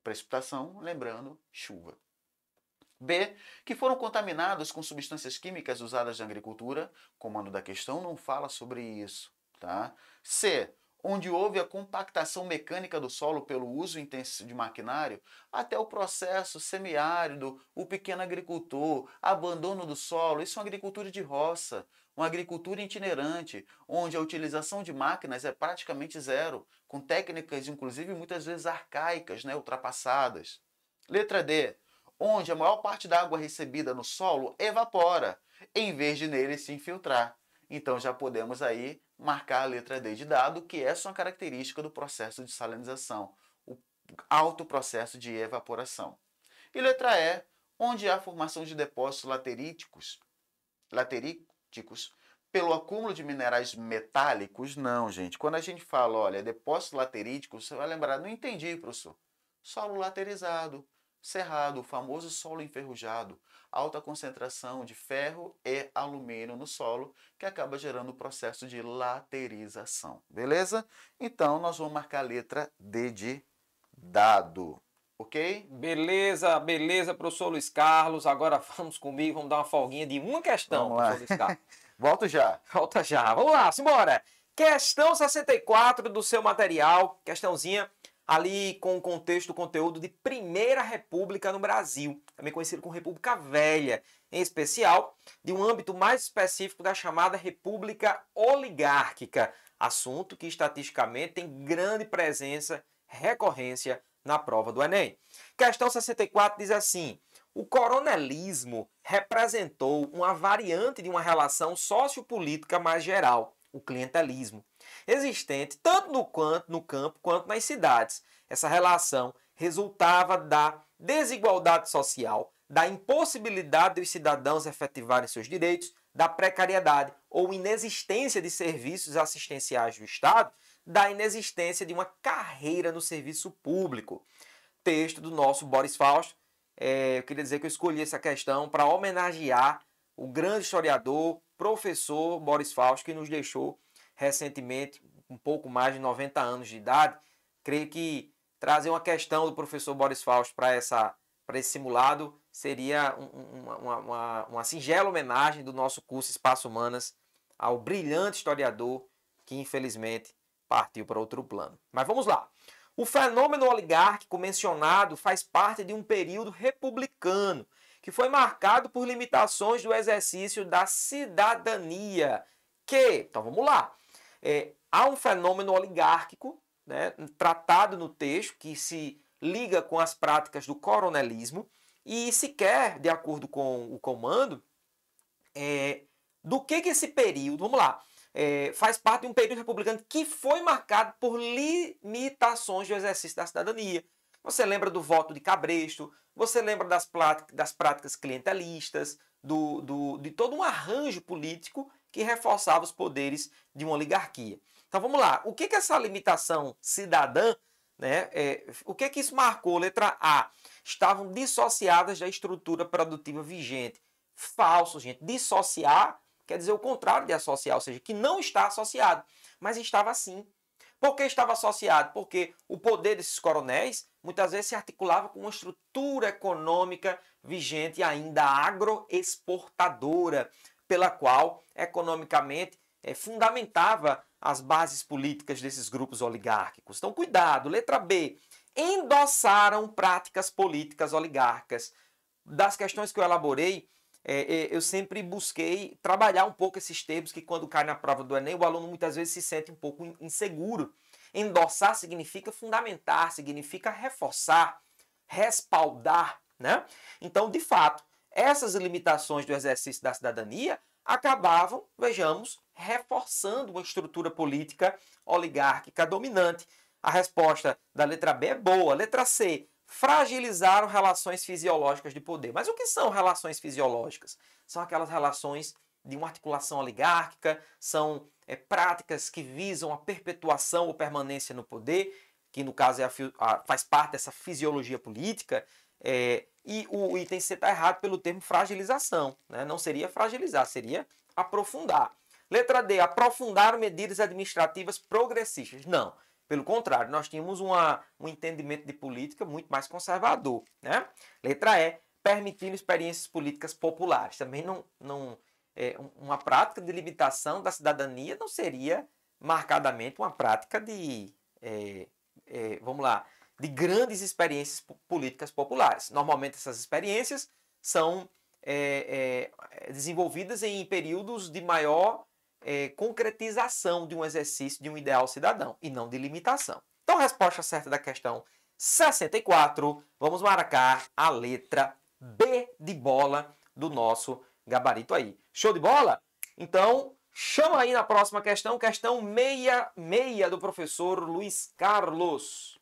Precipitação, lembrando, chuva. B, que foram contaminados com substâncias químicas usadas na agricultura. O comando da questão não fala sobre isso, tá? C, onde houve a compactação mecânica do solo pelo uso intenso de maquinário, até o processo semiárido, o pequeno agricultor, abandono do solo. Isso é uma agricultura de roça, uma agricultura itinerante, onde a utilização de máquinas é praticamente zero, com técnicas, inclusive, muitas vezes arcaicas, né, ultrapassadas. Letra D, onde a maior parte da água recebida no solo evapora, em vez de nele se infiltrar. Então já podemos aí marcar a letra D de dado, que essa é uma característica do processo de salinização, o alto processo de evaporação. E letra E, onde há a formação de depósitos lateríticos pelo acúmulo de minerais metálicos. Não, gente. Quando a gente fala, olha, depósitos lateríticos, você vai lembrar, não entendi, professor. Solo laterizado, cerrado, o famoso solo enferrujado, alta concentração de ferro e alumínio no solo, que acaba gerando o processo de laterização. Beleza? Então, nós vamos marcar a letra D de dado. Ok? Beleza, beleza, professor Luiz Carlos. Agora vamos comigo, vamos dar uma folguinha de uma questão, professor Luiz Carlos. Volto já. Volta já. Vamos lá, simbora. Questão 64 do seu material. Questãozinha ali com o contexto, o conteúdo de Primeira República no Brasil, também conhecido como República Velha, em especial de um âmbito mais específico da chamada República Oligárquica, assunto que estatisticamente tem grande presença, recorrência na prova do Enem. Questão 64 diz assim: o coronelismo representou uma variante de uma relação sociopolítica mais geral, o clientelismo, existente tanto no campo quanto nas cidades. Essa relação resultava da desigualdade social, da impossibilidade dos cidadãos efetivarem seus direitos, da precariedade ou inexistência de serviços assistenciais do Estado, da inexistência de uma carreira no serviço público. Texto do nosso Boris Fausto. Eu queria dizer que eu escolhi essa questão para homenagear o grande historiador, professor Boris Fausto, que nos deixou recentemente, um pouco mais de 90 anos de idade. Creio que trazer uma questão do professor Boris Fausto para esse simulado seria uma singela homenagem do nosso curso Espaço Humanas ao brilhante historiador que, infelizmente, partiu para outro plano. Mas vamos lá. O fenômeno oligárquico mencionado faz parte de um período republicano, que foi marcado por limitações do exercício da cidadania. Então vamos lá. Há um fenômeno oligárquico, né, tratado no texto, que se liga com as práticas do coronelismo e se quer, de acordo com o comando, do que esse período, vamos lá, faz parte de um período republicano que foi marcado por limitações do exercício da cidadania. Você lembra do voto de cabresto, você lembra das práticas clientelistas, de todo um arranjo político que reforçava os poderes de uma oligarquia. Então vamos lá, o que essa limitação cidadã, né, o que isso marcou? Letra A, estavam dissociadas da estrutura produtiva vigente. Falso, gente. Dissociar quer dizer o contrário de associar, ou seja, que não está associado, mas estava sim. Por que estava associado? Porque o poder desses coronéis muitas vezes se articulava com uma estrutura econômica vigente ainda agroexportadora, pela qual economicamente fundamentava as bases políticas desses grupos oligárquicos. Então, cuidado. Letra B. Endossaram práticas políticas oligárquicas. Das questões que eu elaborei, eu sempre busquei trabalhar um pouco esses termos que, quando cai na prova do Enem, o aluno muitas vezes se sente um pouco inseguro. Endossar significa fundamentar, significa reforçar, respaldar, né? Então, de fato, essas limitações do exercício da cidadania acabavam, vejamos, reforçando uma estrutura política oligárquica dominante. A resposta da letra B é boa. Letra C, fragilizaram relações fisiológicas de poder. Mas o que são relações fisiológicas? São aquelas relações de uma articulação oligárquica, são práticas que visam a perpetuação ou permanência no poder, que no caso faz parte dessa fisiologia política, e o item C está errado pelo termo fragilização, né? Não seria fragilizar, seria aprofundar. Letra D, aprofundar medidas administrativas progressistas. Não. Pelo contrário, nós tínhamos um entendimento de política muito mais conservador, né? Letra E, permitindo experiências políticas populares. Também uma prática de limitação da cidadania não seria marcadamente uma prática de grandes experiências políticas populares. Normalmente essas experiências são desenvolvidas em períodos de maior concretização de um exercício de um ideal cidadão e não de limitação. Então, a resposta certa da questão 64, vamos marcar a letra B de bola do nosso gabarito aí. Show de bola? Então, chama aí na próxima questão, questão 66 do professor Luiz Carlos.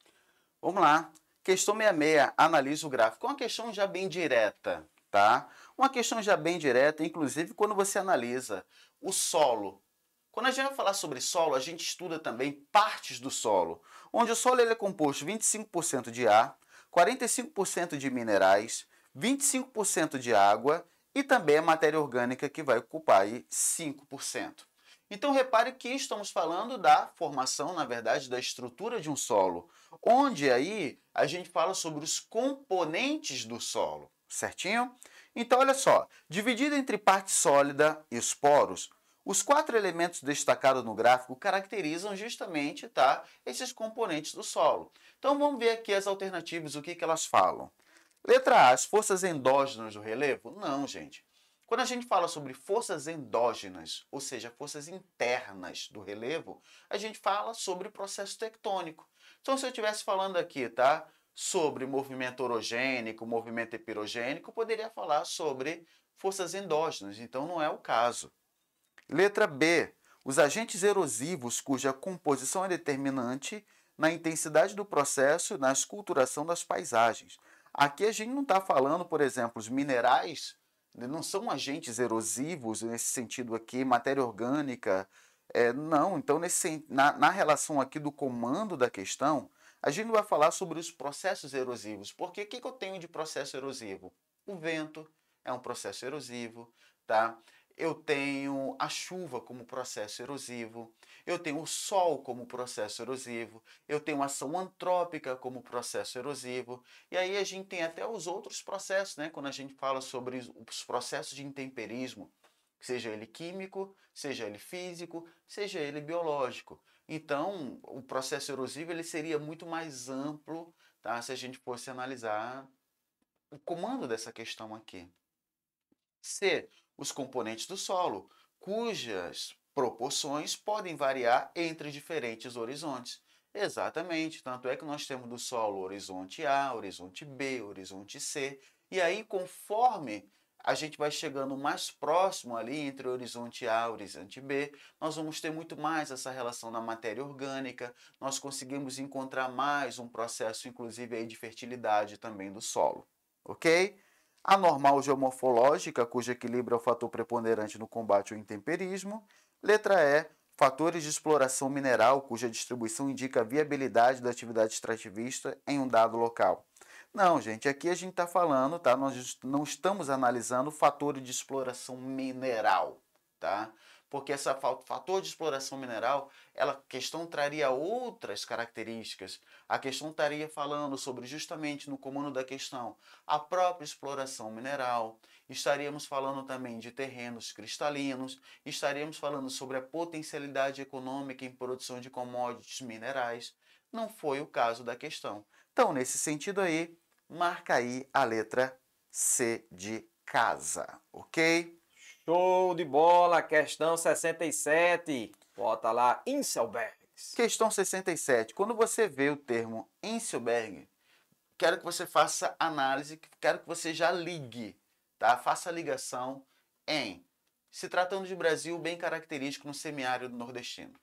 Vamos lá. Questão 66, analisa o gráfico. Uma questão já bem direta, tá? Uma questão já bem direta, inclusive quando você analisa o solo. Quando a gente vai falar sobre solo, a gente estuda também partes do solo, onde o solo ele é composto 25% de ar, 45% de minerais, 25% de água e também a matéria orgânica que vai ocupar aí 5%. Então repare que estamos falando da formação, na verdade, da estrutura de um solo, onde aí a gente fala sobre os componentes do solo, certinho? Então olha só, dividido entre parte sólida e os poros, os 4 elementos destacados no gráfico caracterizam justamente, tá, esses componentes do solo. Então vamos ver aqui as alternativas, o que elas falam. Letra A, as forças endógenas do relevo? Não, gente. Quando a gente fala sobre forças endógenas, ou seja, forças internas do relevo, a gente fala sobre processo tectônico. Então, se eu estivesse falando aqui, tá? sobre movimento orogênico, movimento epirogênico, poderia falar sobre forças endógenas, então não é o caso. Letra B. Os agentes erosivos cuja composição é determinante na intensidade do processo na esculturação das paisagens. Aqui a gente não está falando, por exemplo, os minerais não são agentes erosivos nesse sentido aqui, matéria orgânica, não. Então, na relação aqui do comando da questão, a gente vai falar sobre os processos erosivos. Porque o que eu tenho de processo erosivo? O vento é um processo erosivo, tá? Eu tenho a chuva como processo erosivo, eu tenho o sol como processo erosivo, eu tenho a ação antrópica como processo erosivo, e aí a gente tem até os outros processos, né? Quando a gente fala sobre os processos de intemperismo, seja ele químico, seja ele físico, seja ele biológico. Então, o processo erosivo ele seria muito mais amplo, tá? Se a gente fosse analisar o comando dessa questão aqui. C. Os componentes do solo, cujas proporções podem variar entre diferentes horizontes. Exatamente, tanto é que nós temos do solo horizonte A, horizonte B, horizonte C, e aí conforme a gente vai chegando mais próximo ali entre o horizonte A e o horizonte B, nós vamos ter muito mais essa relação na matéria orgânica, nós conseguimos encontrar mais um processo, inclusive, aí de fertilidade também do solo, ok? A normal geomorfológica, cujo equilíbrio é o fator preponderante no combate ao intemperismo. Letra E, fatores de exploração mineral, cuja distribuição indica a viabilidade da atividade extrativista em um dado local. Não, gente, aqui a gente está falando, tá? Nós não estamos analisando fatores de exploração mineral, tá? Porque esse fator de exploração mineral, a questão traria outras características. A questão estaria falando sobre, justamente no comando da questão, a própria exploração mineral. Estaríamos falando também de terrenos cristalinos. Estaríamos falando sobre a potencialidade econômica em produção de commodities minerais. Não foi o caso da questão. Então, nesse sentido aí, marca aí a letra C de casa, ok? Show de bola, questão 67. Bota lá, Inselbergs. Questão 67. Quando você vê o termo Inselberg, quero que você faça análise, quero que você já ligue, tá? Faça a ligação em, se tratando de Brasil, bem característico no semiárido nordestino.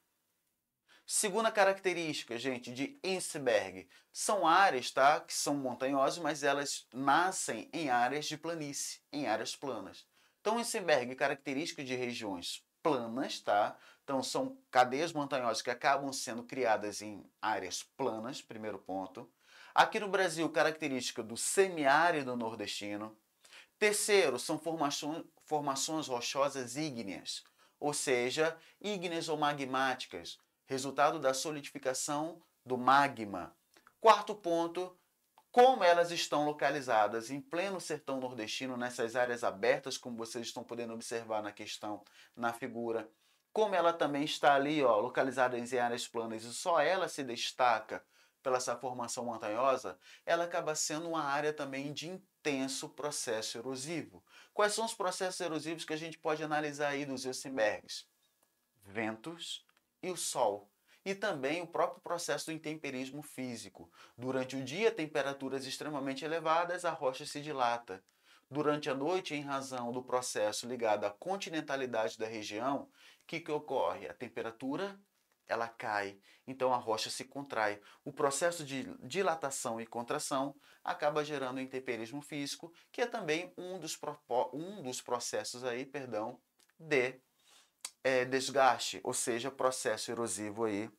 Segunda característica, gente, de Inselberg, são áreas, tá, que são montanhosas, mas elas nascem em áreas de planície, em áreas planas. Então, Inselberg, característica de regiões planas, tá? Então, são cadeias montanhosas que acabam sendo criadas em áreas planas, primeiro ponto. Aqui no Brasil, característica do semiárido nordestino. Terceiro, são formações rochosas ígneas, ou seja, ígneas ou magmáticas, resultado da solidificação do magma. Quarto ponto, como elas estão localizadas em pleno sertão nordestino, nessas áreas abertas, como vocês estão podendo observar na questão, na figura, como ela também está ali, ó, localizada em áreas planas e só ela se destaca pela essa formação montanhosa, ela acaba sendo uma área também de intenso processo erosivo. Quais são os processos erosivos que a gente pode analisar aí dos Inselbergs? Ventos e o sol. E também o próprio processo do intemperismo físico. Durante o dia, temperaturas extremamente elevadas, a rocha se dilata. Durante a noite, em razão do processo ligado à continentalidade da região, o que ocorre? A temperatura ela cai, então a rocha se contrai. O processo de dilatação e contração acaba gerando intemperismo físico, que é também um dos processos aí, perdão, de desgaste, ou seja, processo erosivo aí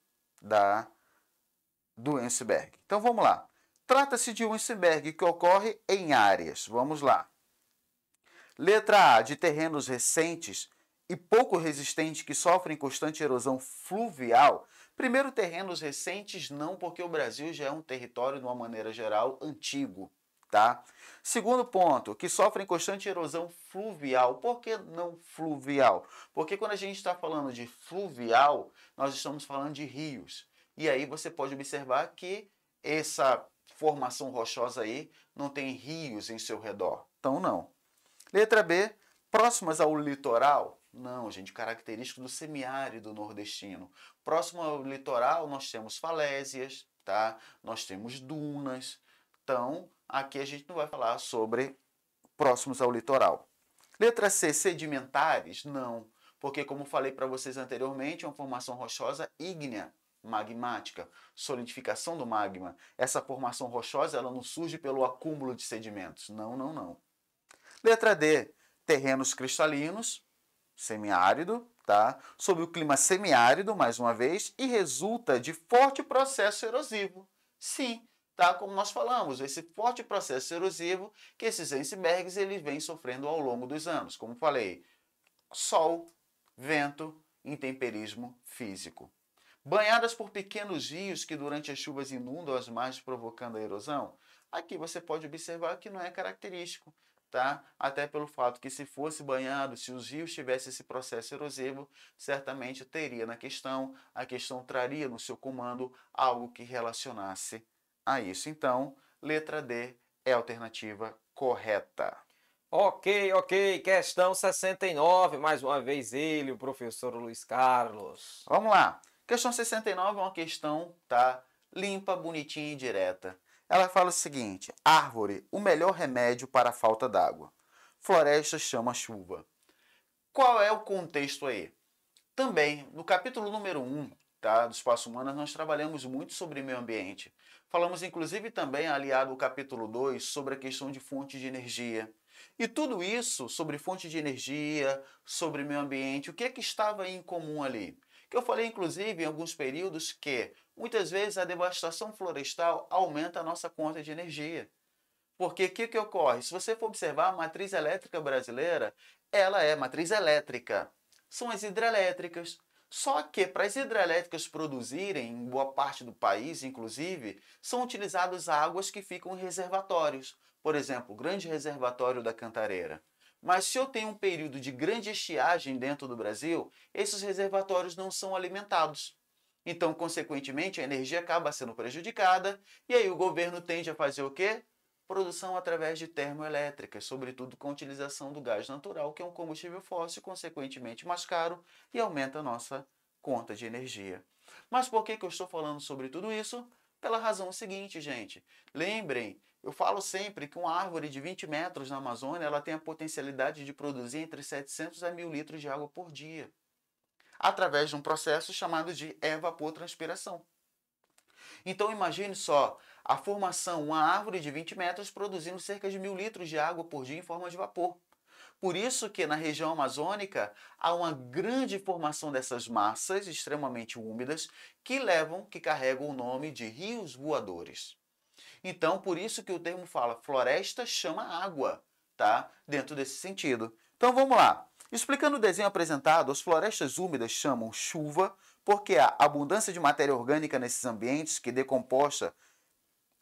do Inselberg. Então vamos lá. Trata-se de um Inselberg que ocorre em áreas. Vamos lá. Letra A, de terrenos recentes e pouco resistentes que sofrem constante erosão fluvial. Primeiro, terrenos recentes não, porque o Brasil já é um território, de uma maneira geral, antigo. Tá? Segundo ponto, que sofrem constante erosão fluvial. Por que não fluvial? Porque quando a gente está falando de fluvial, nós estamos falando de rios. E aí você pode observar que essa formação rochosa aí não tem rios em seu redor. Então, não. Letra B, próximas ao litoral? Não, gente, característico do semiárido nordestino. Próximo ao litoral, nós temos falésias, tá? Nós temos dunas, Então, aqui a gente não vai falar sobre próximos ao litoral. Letra C, sedimentares? Não, porque como falei para vocês anteriormente, é uma formação rochosa ígnea, magmática, solidificação do magma. Essa formação rochosa ela não surge pelo acúmulo de sedimentos. Não, não, não. Letra D, terrenos cristalinos, semiárido, tá? Sob o clima semiárido, mais uma vez, e resulta de forte processo erosivo. Sim, tá? Como nós falamos, esse forte processo erosivo que esses icebergs eles vêm sofrendo ao longo dos anos. Como falei, sol, vento, intemperismo físico. Banhadas por pequenos rios que durante as chuvas inundam as margens provocando a erosão. Aqui você pode observar que não é característico, tá? Até pelo fato que se fosse banhado, se os rios tivessem esse processo erosivo, certamente teria na questão, a questão traria no seu comando algo que relacionasse a isso. Então, letra D é a alternativa correta. Ok. Questão 69, mais uma vez ele, o professor Luiz Carlos. Vamos lá. Questão 69 é uma questão, tá? Limpa, bonitinha e direta. Ela fala o seguinte: árvore, o melhor remédio para a falta d'água. Floresta chama chuva. Qual é o contexto aí? Também, no capítulo número 1, tá, do Espaço Humanas, nós trabalhamos muito sobre meio ambiente. Falamos, inclusive, também, aliado ao capítulo 2, sobre a questão de fontes de energia. E tudo isso sobre fonte de energia, sobre meio ambiente, o que é que estava em comum ali? Que eu falei, inclusive, em alguns períodos que, muitas vezes, a devastação florestal aumenta a nossa conta de energia. Porque o que ocorre? Se você for observar, a matriz elétrica brasileira, ela é matriz elétrica. São as hidrelétricas. Só que para as hidrelétricas produzirem, em boa parte do país, inclusive, são utilizadas águas que ficam em reservatórios. Por exemplo, o grande reservatório da Cantareira. Mas se eu tenho um período de grande estiagem dentro do Brasil, esses reservatórios não são alimentados. Então, consequentemente, a energia acaba sendo prejudicada e aí o governo tende a fazer o quê? Produção através de termoelétricas, sobretudo com a utilização do gás natural, que é um combustível fóssil, consequentemente mais caro e aumenta a nossa conta de energia. Mas por que eu estou falando sobre tudo isso? Pela razão seguinte, gente. Lembrem, eu falo sempre que uma árvore de 20 metros na Amazônia ela tem a potencialidade de produzir entre 700 a 1.000 litros de água por dia, através de um processo chamado de evapotranspiração. Então imagine só, a formação, uma árvore de 20 metros produzindo cerca de 1.000 litros de água por dia em forma de vapor. Por isso que na região amazônica há uma grande formação dessas massas extremamente úmidas que carregam o nome de rios voadores. Então, por isso que o termo fala floresta chama água, tá? Dentro desse sentido. Então, vamos lá. Explicando o desenho apresentado, as florestas úmidas chamam chuva porque há abundância de matéria orgânica nesses ambientes que decomposta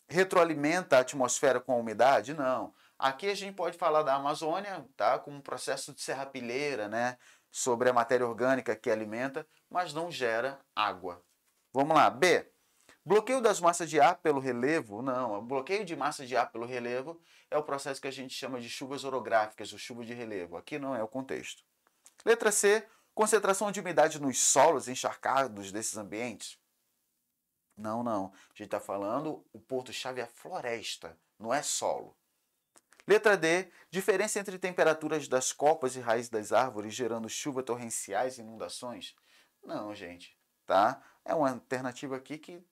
retroalimenta a atmosfera com a umidade? Não. Aqui a gente pode falar da Amazônia, tá? Como um processo de serrapilheira, né? Sobre a matéria orgânica que alimenta, mas não gera água. Vamos lá. B. Bloqueio das massas de ar pelo relevo? Não. O bloqueio de massa de ar pelo relevo é o processo que a gente chama de chuvas orográficas, ou chuva de relevo. Aqui não é o contexto. Letra C. Concentração de umidade nos solos encharcados desses ambientes? Não. A gente está falando, o ponto-chave é floresta, não é solo. Letra D. Diferença entre temperaturas das copas e raízes das árvores gerando chuva torrenciais e inundações? Não, gente. Tá? É uma alternativa aqui que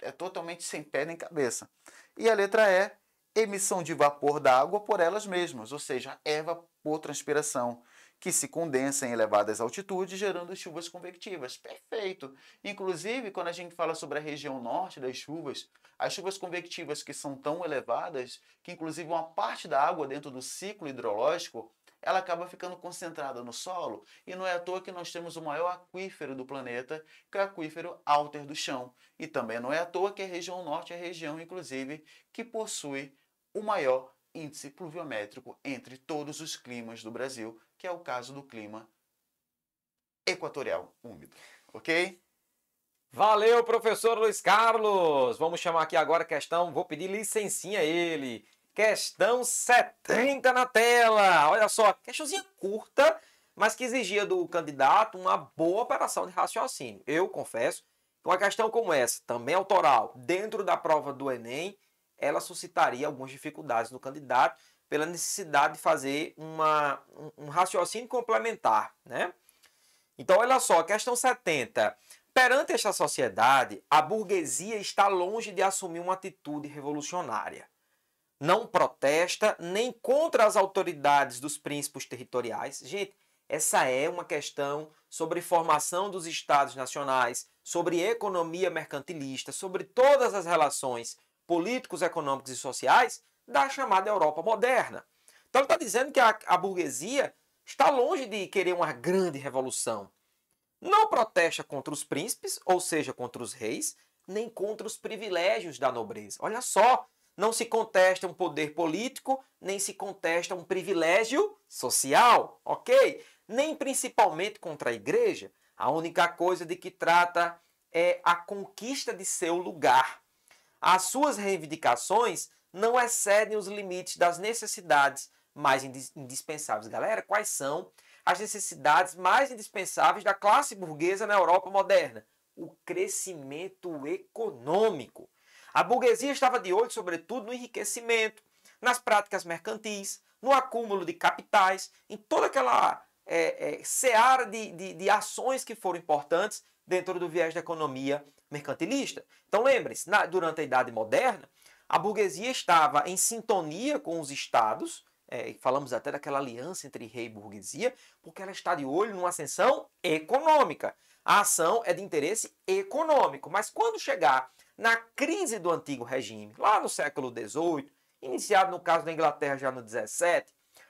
é totalmente sem pé nem cabeça. E a letra E. Emissão de vapor da água por elas mesmas, ou seja, evapotranspiração, que se condensa em elevadas altitudes, gerando chuvas convectivas. Perfeito! Inclusive, quando a gente fala sobre a região norte das chuvas, as chuvas convectivas que são tão elevadas, que inclusive uma parte da água dentro do ciclo hidrológico, ela acaba ficando concentrada no solo, e não é à toa que nós temos o maior aquífero do planeta, que é o aquífero Alter do Chão. E também não é à toa que a região norte é a região, inclusive, que possui o maior índice pluviométrico entre todos os climas do Brasil, que é o caso do clima equatorial úmido, ok? Valeu, professor Luiz Carlos! Vamos chamar aqui agora a questão, vou pedir licencinha a ele. Questão 70 na tela. Olha só, questãozinha curta, mas que exigia do candidato uma boa operação de raciocínio. Eu confesso que uma questão como essa, também autoral, dentro da prova do Enem, ela suscitaria algumas dificuldades no candidato pela necessidade de fazer um raciocínio complementar, né? Então, olha só, questão 70. Perante esta sociedade, a burguesia está longe de assumir uma atitude revolucionária. Não protesta nem contra as autoridades dos príncipes territoriais. Gente, essa é uma questão sobre formação dos estados nacionais, sobre economia mercantilista, sobre todas as relações políticos, econômicos e sociais da chamada Europa moderna. Então ele está dizendo que a burguesia está longe de querer uma grande revolução. Não protesta contra os príncipes, ou seja, contra os reis, nem contra os privilégios da nobreza. Olha só, não se contesta um poder político, nem se contesta um privilégio social, ok? Nem principalmente contra a igreja. A única coisa de que trata é a conquista de seu lugar. As suas reivindicações não excedem os limites das necessidades mais indispensáveis. Galera, quais são as necessidades mais indispensáveis da classe burguesa na Europa moderna? O crescimento econômico. A burguesia estava de olho, sobretudo, no enriquecimento, nas práticas mercantis, no acúmulo de capitais, em toda aquela seara de ações que foram importantes dentro do viés da economia mercantilista. Então lembre-se, durante a Idade Moderna, a burguesia estava em sintonia com os estados, falamos até daquela aliança entre rei e burguesia, porque ela está de olho numa ascensão econômica. A ação é de interesse econômico, mas quando chegar na crise do antigo regime, lá no século XVIII, iniciado no caso da Inglaterra já no XVII,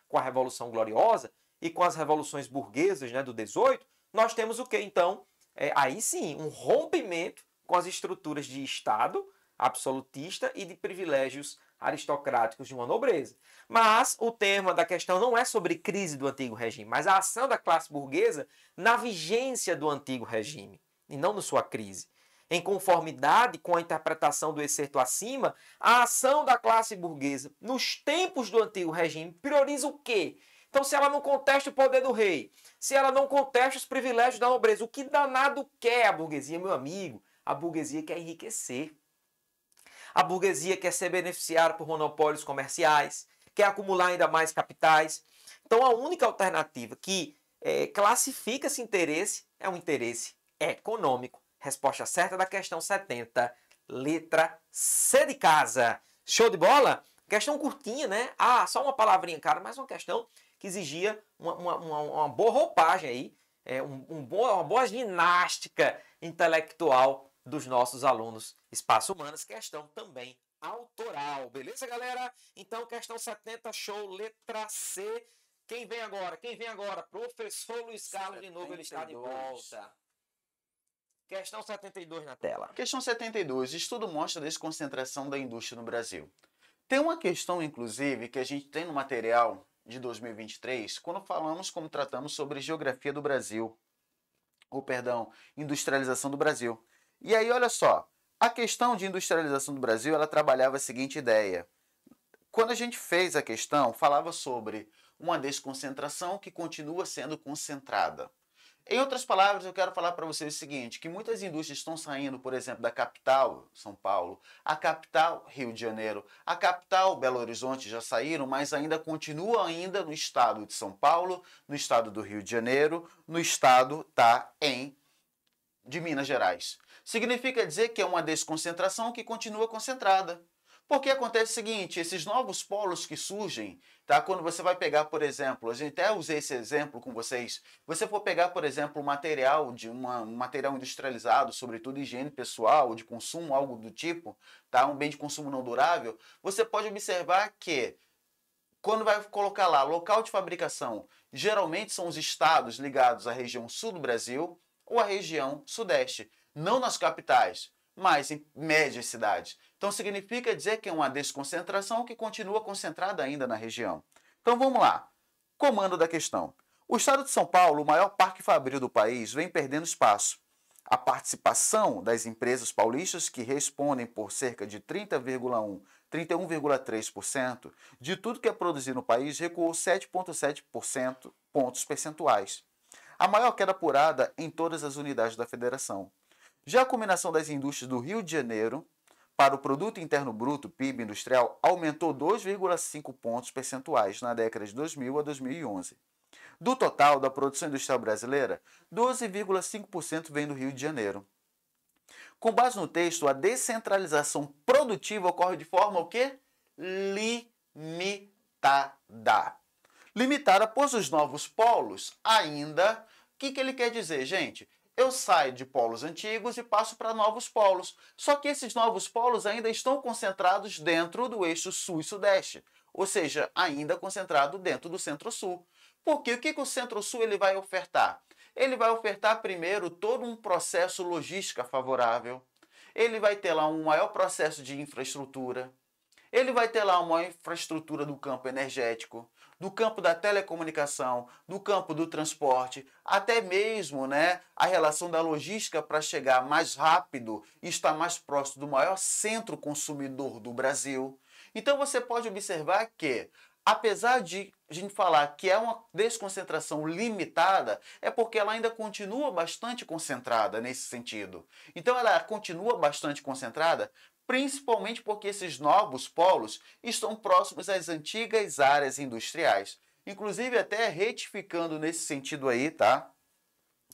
com a Revolução Gloriosa e com as revoluções burguesas, né, do XVIII, nós temos o que então? Aí sim, um rompimento com as estruturas de Estado absolutista e de privilégios aristocráticos de uma nobreza. Mas o tema da questão não é sobre crise do antigo regime, mas a ação da classe burguesa na vigência do antigo regime, e não na sua crise. Em conformidade com a interpretação do excerto acima, a ação da classe burguesa nos tempos do antigo regime prioriza o quê? Então, se ela não contesta o poder do rei, se ela não contesta os privilégios da nobreza, o que danado quer a burguesia, meu amigo? A burguesia quer enriquecer. A burguesia quer ser beneficiada por monopólios comerciais, quer acumular ainda mais capitais. Então, a única alternativa que classifica esse interesse é um interesse econômico. Resposta certa da questão 70, letra C de casa. Show de bola? Questão curtinha, né? Só uma palavrinha, cara, mas uma questão que exigia uma boa roupagem aí, uma boa ginástica intelectual dos nossos alunos Espaço Humanas, questão também autoral. Beleza, galera? Então, questão 70, show, letra C. Quem vem agora? Quem vem agora? Professor Luiz Carlos, de novo, ele está de volta. Questão 72 na tela. Questão 72. Estudo mostra a desconcentração da indústria no Brasil. Tem uma questão, inclusive, que a gente tem no material de 2023, quando como tratamos sobre geografia do Brasil, industrialização do Brasil. E aí, olha só, a questão de industrialização do Brasil, ela trabalhava a seguinte ideia. Quando a gente fez a questão, falava sobre uma desconcentração que continua sendo concentrada. Em outras palavras, eu quero falar para vocês o seguinte, que muitas indústrias estão saindo, por exemplo, da capital, São Paulo, a capital, Rio de Janeiro, a capital, Belo Horizonte, já saíram, mas ainda continua no estado de São Paulo, no estado do Rio de Janeiro, no estado de Minas Gerais. Significa dizer que é uma desconcentração que continua concentrada. Porque acontece o seguinte, esses novos polos que surgem, tá? Quando você vai pegar, por exemplo, a gente até usei esse exemplo com vocês, você for pegar, por exemplo, um material industrializado, sobretudo higiene pessoal, de consumo, algo do tipo, tá? Um bem de consumo não durável, você pode observar que quando vai colocar lá local de fabricação, geralmente são os estados ligados à região sul do Brasil ou à região sudeste, não nas capitais, mas em médias cidades. Então significa dizer que é uma desconcentração que continua concentrada ainda na região. Então vamos lá. Comando da questão. O estado de São Paulo, o maior parque fabril do país, vem perdendo espaço. A participação das empresas paulistas, que respondem por cerca de 31,3% de tudo que é produzido no país, recuou 7,7% pontos percentuais. A maior queda apurada em todas as unidades da federação. Já a combinação das indústrias do Rio de Janeiro para o Produto Interno Bruto, PIB industrial, aumentou 2,5 pontos percentuais na década de 2000 a 2011. Do total da produção industrial brasileira, 12,5% vem do Rio de Janeiro. Com base no texto, a descentralização produtiva ocorre de forma o quê? Limitada. Limitada, pois os novos polos ainda... O que ele quer dizer, gente? Eu saio de polos antigos e passo para novos polos. Só que esses novos polos ainda estão concentrados dentro do eixo sul e sudeste. Ou seja, ainda concentrado dentro do centro-sul. Porque o que o centro-sul ele vai ofertar? Ele vai ofertar primeiro todo um processo logística favorável. Ele vai ter lá um maior processo de infraestrutura. Ele vai ter lá uma maior infraestrutura do campo energético, do campo da telecomunicação, do campo do transporte, até mesmo, a relação da logística para chegar mais rápido e estar mais próximo do maior centro consumidor do Brasil. Então você pode observar que, apesar de a gente falar que é uma desconcentração limitada, é porque ela ainda continua bastante concentrada nesse sentido. Então ela continua bastante concentrada, principalmente porque esses novos polos estão próximos às antigas áreas industriais. Inclusive até retificando nesse sentido aí, tá?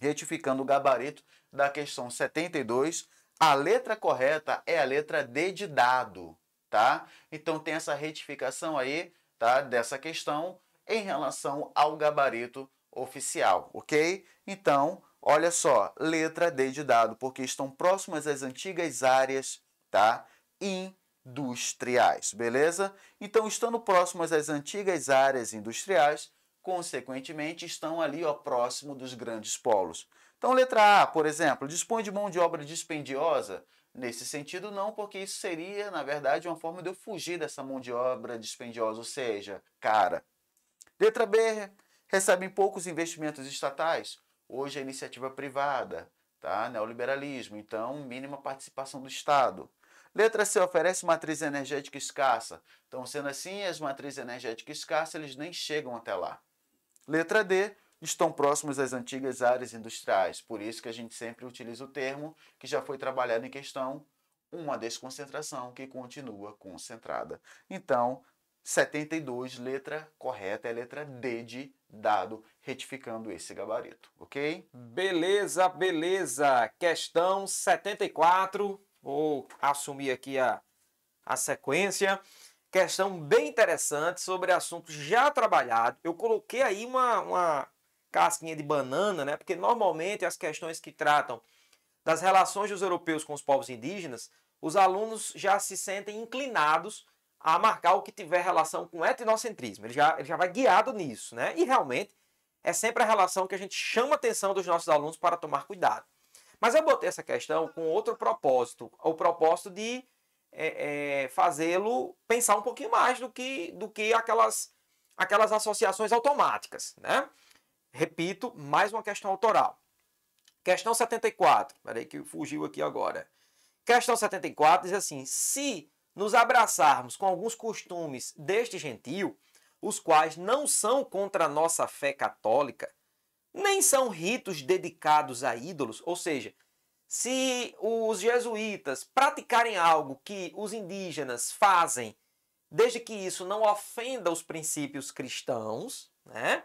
Retificando o gabarito da questão 72, a letra correta é a letra D de dado, tá? Então tem essa retificação aí, tá? Dessa questão em relação ao gabarito oficial, ok? Então, olha só, letra D de dado, porque estão próximas às antigas áreas, tá? Industriais, beleza? Então, estando próximas às antigas áreas industriais, consequentemente, estão ali, ó, próximo dos grandes polos. Então, letra A, por exemplo, dispõe de mão de obra dispendiosa? Nesse sentido, não, porque isso seria, na verdade, uma forma de eu fugir dessa mão de obra dispendiosa, ou seja, cara. Letra B, recebem poucos investimentos estatais? Hoje é iniciativa privada, tá? Neoliberalismo, então, mínima participação do Estado. Letra C, oferece matriz energética escassa. Então, sendo assim, as matrizes energéticas escassas, eles nem chegam até lá. Letra D, estão próximos às antigas áreas industriais. Por isso que a gente sempre utiliza o termo que já foi trabalhado em questão, uma desconcentração que continua concentrada. Então, 72, letra correta é a letra D de dado, retificando esse gabarito, ok? Beleza, beleza. Questão 74. Vou assumir aqui a sequência. Questão bem interessante sobre assunto já trabalhado. Eu coloquei aí uma casquinha de banana, né? Porque normalmente as questões que tratam das relações dos europeus com os povos indígenas, os alunos já se sentem inclinados a marcar o que tiver relação com etnocentrismo. Ele já vai guiado nisso, né? E realmente é sempre a relação que a gente chama a atenção dos nossos alunos para tomar cuidado. Mas eu botei essa questão com outro propósito, o propósito de fazê-lo pensar um pouquinho mais do que aquelas associações automáticas, né? Repito, mais uma questão autoral. Questão 74, peraí que fugiu aqui agora. Questão 74 diz assim: se nos abraçarmos com alguns costumes deste gentio, os quais não são contra a nossa fé católica, nem são ritos dedicados a ídolos, ou seja, se os jesuítas praticarem algo que os indígenas fazem, desde que isso não ofenda os princípios cristãos, né?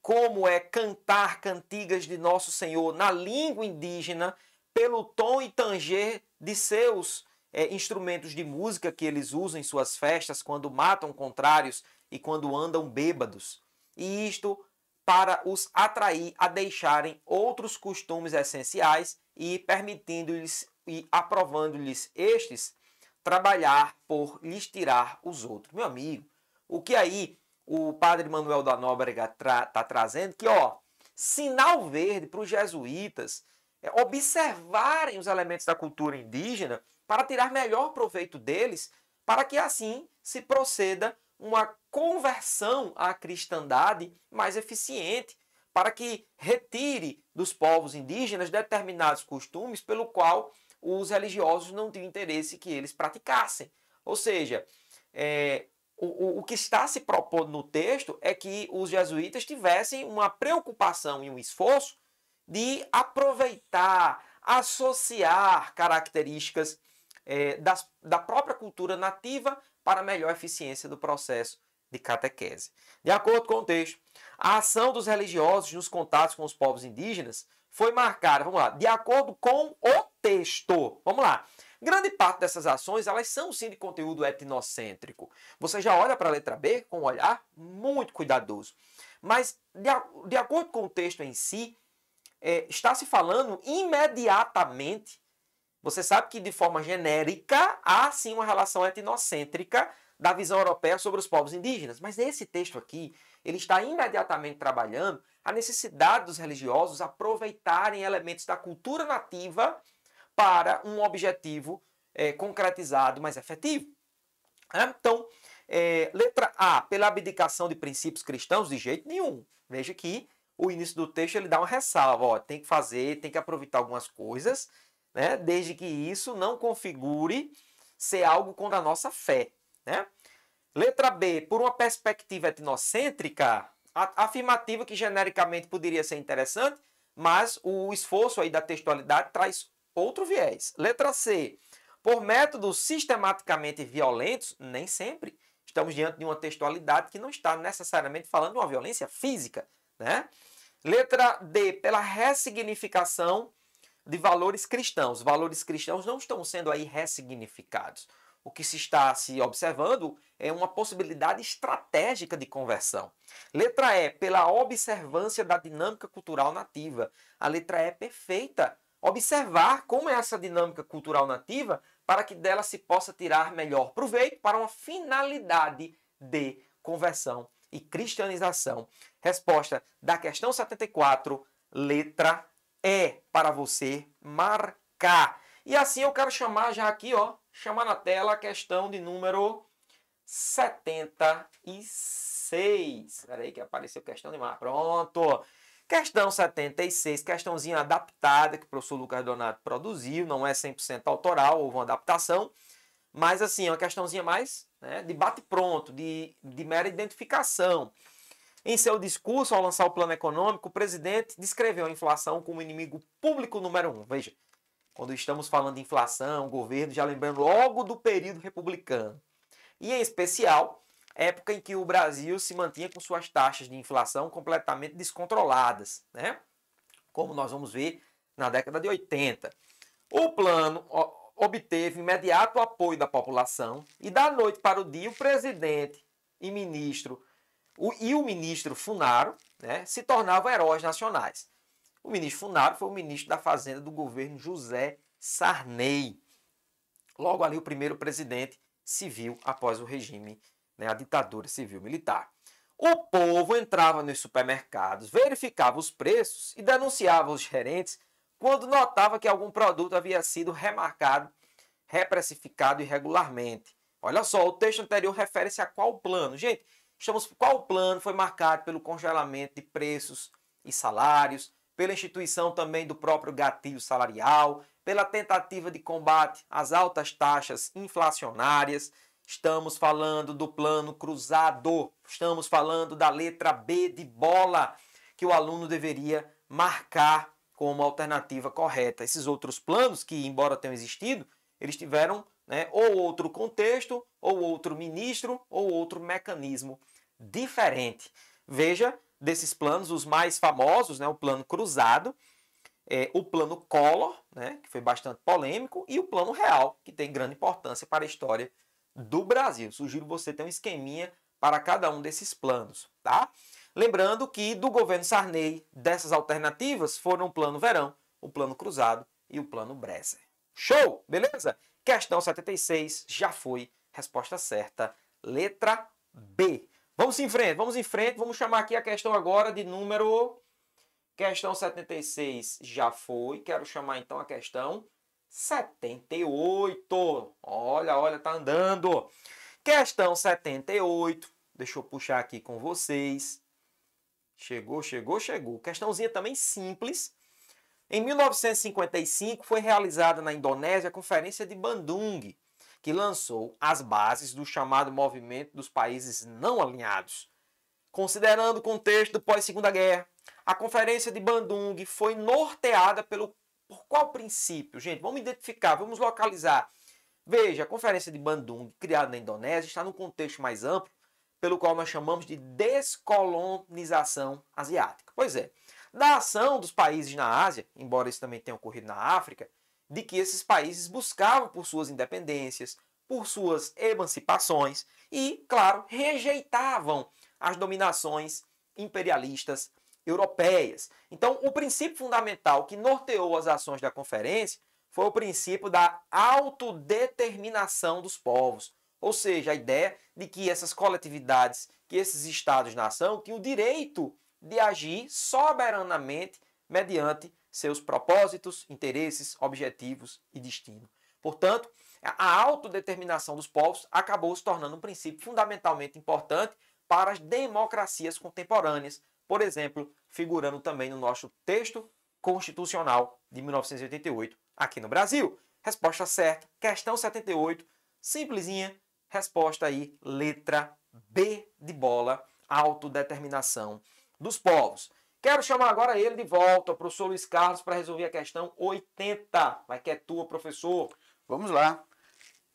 Como é cantar cantigas de Nosso Senhor na língua indígena, pelo tom e tanger de seus instrumentos de música que eles usam em suas festas quando matam contrários e quando andam bêbados. E isto para os atrair a deixarem outros costumes essenciais e permitindo-lhes e aprovando-lhes estes trabalhar por lhes tirar os outros. Meu amigo, o que aí o padre Manuel da Nóbrega está trazendo, que ó, sinal verde para os jesuítas observarem os elementos da cultura indígena para tirar melhor proveito deles, para que assim se proceda uma conversão à cristandade mais eficiente, para que retire dos povos indígenas determinados costumes pelo qual os religiosos não tinham interesse que eles praticassem. Ou seja, o que está se propondo no texto é que os jesuítas tivessem uma preocupação e um esforço de aproveitar, associar características da própria cultura nativa para melhor eficiência do processo de catequese. De acordo com o texto, a ação dos religiosos nos contatos com os povos indígenas foi marcada, vamos lá, de acordo com o texto. Vamos lá. Grande parte dessas ações, elas são sim de conteúdo etnocêntrico. Você já olha para a letra B com um olhar muito cuidadoso. Mas, de acordo com o texto em si, está se falando imediatamente. Você sabe que, de forma genérica, há sim uma relação etnocêntrica da visão europeia sobre os povos indígenas. Mas esse texto aqui, ele está imediatamente trabalhando a necessidade dos religiosos aproveitarem elementos da cultura nativa para um objetivo concretizado mais efetivo. Então, letra A, pela abdicação de princípios cristãos, de jeito nenhum. Veja que o início do texto ele dá uma ressalva. Ó, tem que fazer, tem que aproveitar algumas coisas, né, desde que isso não configure ser algo contra a nossa fé. Né? Letra B, por uma perspectiva etnocêntrica, afirmativa que genericamente poderia ser interessante, mas o esforço aí da textualidade traz outro viés. Letra C, por métodos sistematicamente violentos, nem sempre estamos diante de uma textualidade que não está necessariamente falando de uma violência física. Né? Letra D, pela ressignificação de valores cristãos. Valores cristãos não estão sendo aí ressignificados. O que se está se observando é uma possibilidade estratégica de conversão. Letra E, pela observância da dinâmica cultural nativa. A letra E é perfeita. Observar como é essa dinâmica cultural nativa para que dela se possa tirar melhor proveito para uma finalidade de conversão e cristianização. Resposta da questão 74, letra E, para você marcar. E assim eu quero chamar já aqui, ó, chamar na tela a questão de número 76. Espera aí que apareceu questão demais. Pronto. Questão 76, questãozinha adaptada que o professor Lucas Donato produziu, não é 100% autoral, houve uma adaptação, mas assim, é uma questãozinha mais, né, de bate-pronto, de mera identificação. Em seu discurso, ao lançar o plano econômico, o presidente descreveu a inflação como inimigo público número 1. Veja, quando estamos falando de inflação, governo, já lembrando logo do período republicano. E, em especial, época em que o Brasil se mantinha com suas taxas de inflação completamente descontroladas, né? Como nós vamos ver na década de 80. O plano obteve imediato apoio da população e, da noite para o dia, o presidente e o ministro Funaro, né, se tornavam heróis nacionais. O ministro Funaro foi o ministro da Fazenda do governo José Sarney. Logo ali, o primeiro presidente civil após o regime, né, a ditadura civil-militar. O povo entrava nos supermercados, verificava os preços e denunciava os gerentes quando notava que algum produto havia sido remarcado, reprecificado irregularmente. Olha só, o texto anterior refere-se a qual plano? Gente, qual plano foi marcado pelo congelamento de preços e salários, pela instituição também do próprio gatilho salarial, pela tentativa de combate às altas taxas inflacionárias. Estamos falando do plano cruzado, estamos falando da letra B de bola, que o aluno deveria marcar como alternativa correta. Esses outros planos, que embora tenham existido, eles tiveram, né, ou outro contexto, ou outro ministro, ou outro mecanismo diferente. Veja, desses planos, os mais famosos, né, o plano cruzado, o plano Collor, né, que foi bastante polêmico, e o plano real, que tem grande importância para a história do Brasil. Sugiro você ter um esqueminha para cada um desses planos, tá? Lembrando que do governo Sarney, dessas alternativas, foram o plano Verão, o plano Cruzado e o plano Bresser. Show? Beleza? Questão 76 já foi. Resposta certa, letra B. Vamos em frente, vamos chamar aqui a questão agora de número... Questão 76 já foi, quero chamar então a questão 78. Olha, tá andando. Questão 78, deixa eu puxar aqui com vocês. Chegou. Questãozinha também simples. Em 1955 foi realizada na Indonésia a Conferência de Bandung, que lançou as bases do chamado Movimento dos Países Não Alinhados. Considerando o contexto do pós-Segunda Guerra, a Conferência de Bandung foi norteada por qual princípio? Gente, vamos identificar, vamos localizar. Veja, a Conferência de Bandung, criada na Indonésia, está num contexto mais amplo, pelo qual nós chamamos de descolonização asiática. Pois é, da ação dos países na Ásia, embora isso também tenha ocorrido na África, de que esses países buscavam por suas independências, por suas emancipações e, claro, rejeitavam as dominações imperialistas europeias. Então, o princípio fundamental que norteou as ações da conferência foi o princípio da autodeterminação dos povos, ou seja, a ideia de que essas coletividades, que esses estados-nação tinham o direito de agir soberanamente mediante seus propósitos, interesses, objetivos e destino. Portanto, a autodeterminação dos povos acabou se tornando um princípio fundamentalmente importante para as democracias contemporâneas, por exemplo, figurando também no nosso texto constitucional de 1988 aqui no Brasil. Resposta certa, questão 78, simplesinha, resposta aí, letra B de bola, autodeterminação dos povos. Quero chamar agora ele de volta, o professor Luiz Carlos, para resolver a questão 80. Vai que é tua, professor. Vamos lá.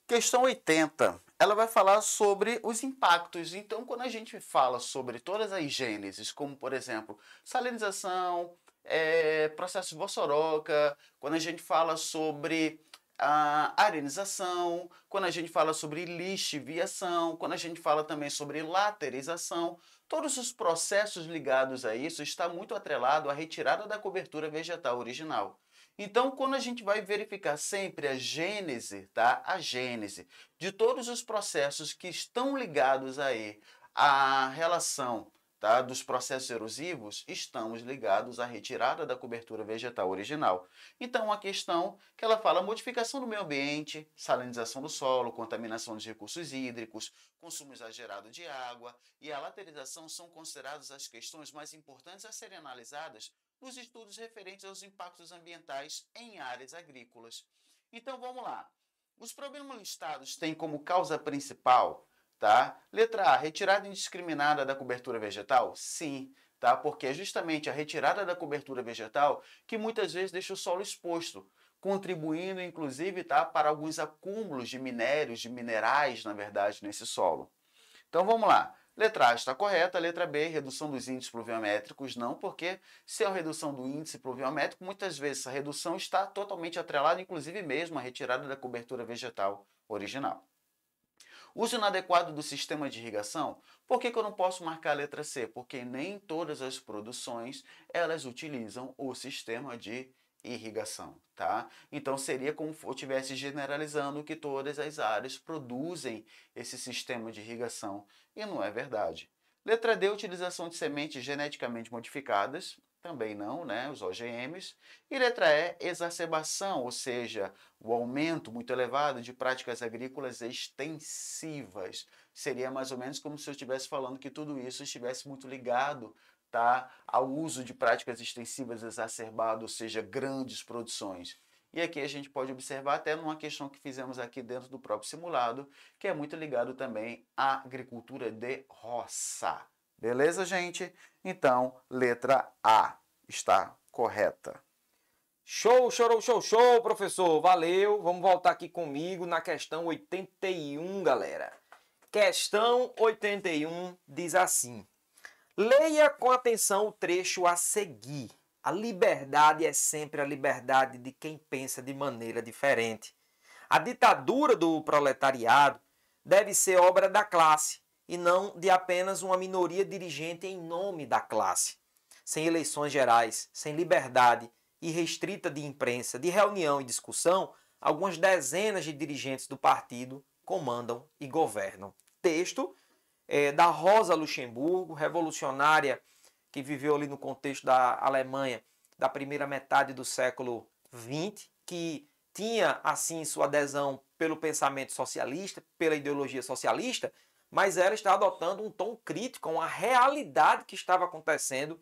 Questão 80. Ela vai falar sobre os impactos. Então, quando a gente fala sobre todas as gêneses, como, por exemplo, salinização, processo de Vossoroka, quando a gente fala sobre a arenização, quando a gente fala sobre lixiviação, quando a gente fala também sobre laterização, todos os processos ligados a isso está muito atrelado à retirada da cobertura vegetal original. Então, quando a gente vai verificar sempre a gênese, tá? A gênese de todos os processos que estão ligados aí à relação, tá, dos processos erosivos, estamos ligados à retirada da cobertura vegetal original. Então, a questão que ela fala modificação do meio ambiente, salinização do solo, contaminação dos recursos hídricos, consumo exagerado de água e a laterização são consideradas as questões mais importantes a serem analisadas nos estudos referentes aos impactos ambientais em áreas agrícolas. Então, vamos lá. Os problemas listados têm como causa principal, tá? Letra A, retirada indiscriminada da cobertura vegetal? Sim, tá? Porque é justamente a retirada da cobertura vegetal que muitas vezes deixa o solo exposto, contribuindo, inclusive, tá, para alguns acúmulos de minérios, de minerais, na verdade, nesse solo. Então, vamos lá. Letra A está correta, letra B, redução dos índices pluviométricos, não, porque se é uma redução do índice pluviométrico, muitas vezes essa redução está totalmente atrelada, inclusive mesmo à retirada da cobertura vegetal original. Uso inadequado do sistema de irrigação, por que eu não posso marcar a letra C? Porque nem todas as produções, elas utilizam o sistema de irrigação, tá? Então seria como se eu estivesse generalizando que todas as áreas produzem esse sistema de irrigação e não é verdade. Letra D, utilização de sementes geneticamente modificadas, também não, né? Os OGMs. E letra E, exacerbação, ou seja, o aumento muito elevado de práticas agrícolas extensivas. Seria mais ou menos como se eu estivesse falando que tudo isso estivesse muito ligado, tá, ao uso de práticas extensivas exacerbado, ou seja, grandes produções. E aqui a gente pode observar até numa questão que fizemos aqui dentro do próprio simulado, que é muito ligado também à agricultura de roça. Beleza, gente? Então, letra A está correta. Show, show, show, show, professor. Valeu. Vamos voltar aqui comigo na questão 81, galera. Questão 81 diz assim: leia com atenção o trecho a seguir. A liberdade é sempre a liberdade de quem pensa de maneira diferente. A ditadura do proletariado deve ser obra da classe e não de apenas uma minoria dirigente em nome da classe. Sem eleições gerais, sem liberdade irrestrita de imprensa, de reunião e discussão, algumas dezenas de dirigentes do partido comandam e governam. Texto da Rosa Luxemburgo, revolucionária que viveu ali no contexto da Alemanha da primeira metade do século XX, que tinha assim sua adesão pelo pensamento socialista, pela ideologia socialista, mas ela está adotando um tom crítico com a realidade que estava acontecendo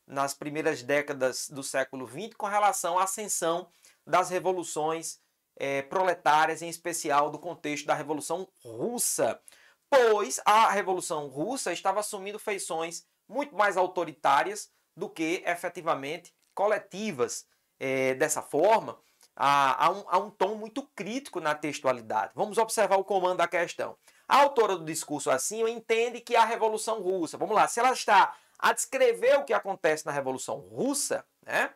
nas primeiras décadas do século XX com relação à ascensão das revoluções proletárias, em especial do contexto da Revolução Russa, pois a Revolução Russa estava assumindo feições muito mais autoritárias do que efetivamente coletivas. Dessa forma, há um tom muito crítico na textualidade. Vamos observar o comando da questão. A autora do discurso assim entende que a Revolução Russa, vamos lá, se ela está a descrever o que acontece na Revolução Russa, né,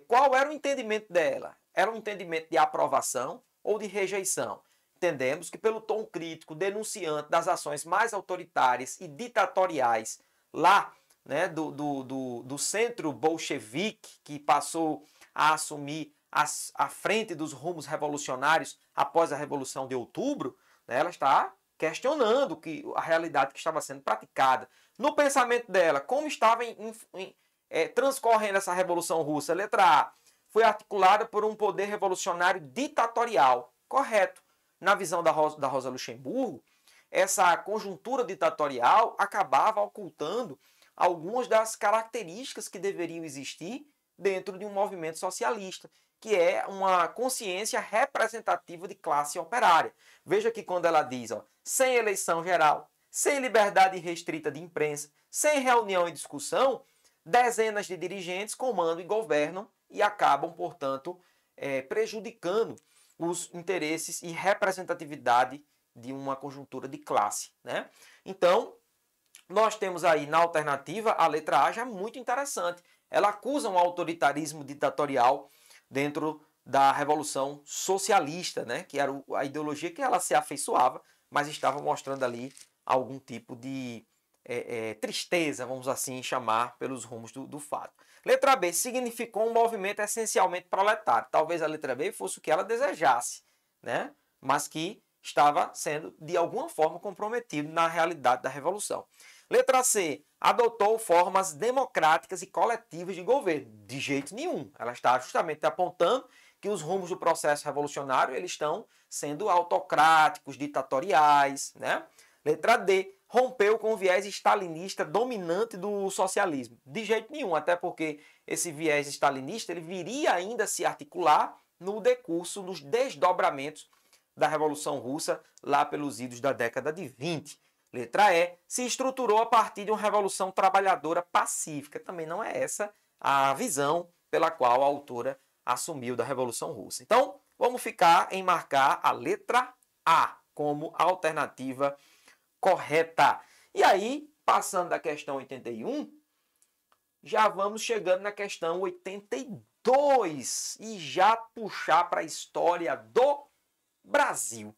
qual era o entendimento dela? Era um entendimento de aprovação ou de rejeição? Entendemos que pelo tom crítico, denunciante das ações mais autoritárias e ditatoriais lá, né, do centro bolchevique, que passou a assumir a frente dos rumos revolucionários após a Revolução de Outubro, né, ela está questionando a realidade que estava sendo praticada. No pensamento dela, como estava transcorrendo essa Revolução Russa? Letra A, foi articulada por um poder revolucionário ditatorial. Correto. Na visão da Rosa Luxemburgo, essa conjuntura ditatorial acabava ocultando algumas das características que deveriam existir dentro de um movimento socialista, que é uma consciência representativa de classe operária. Veja que quando ela diz, sem eleição geral, sem liberdade restrita de imprensa, sem reunião e discussão, dezenas de dirigentes comandam e governam e acabam, portanto, prejudicando os interesses e representatividade de uma conjuntura de classe, né? Então, nós temos aí na alternativa a letra A já muito interessante. Ela acusa um autoritarismo ditatorial dentro da Revolução Socialista, né? Que era a ideologia que ela se afeiçoava, mas estava mostrando ali algum tipo de tristeza, vamos assim chamar, pelos rumos do fato. Letra B, significou um movimento essencialmente proletário. Talvez a letra B fosse o que ela desejasse, né? Mas que estava sendo, de alguma forma, comprometido na realidade da Revolução. Letra C, adotou formas democráticas e coletivas de governo. De jeito nenhum. Ela está justamente apontando que os rumos do processo revolucionário eles estão sendo autocráticos, ditatoriais, né? Letra D, rompeu com o viés stalinista dominante do socialismo. De jeito nenhum, até porque esse viés stalinista ele viria ainda a se articular no decurso, nos desdobramentos da Revolução Russa, lá pelos idos da década de 20. Letra E, se estruturou a partir de uma revolução trabalhadora pacífica. Também não é essa a visão pela qual a autora assumiu da Revolução Russa. Então, vamos ficar em marcar a letra A como alternativa correta. E aí, passando da questão 81, já vamos chegando na questão 82 e já puxar para a história do Brasil,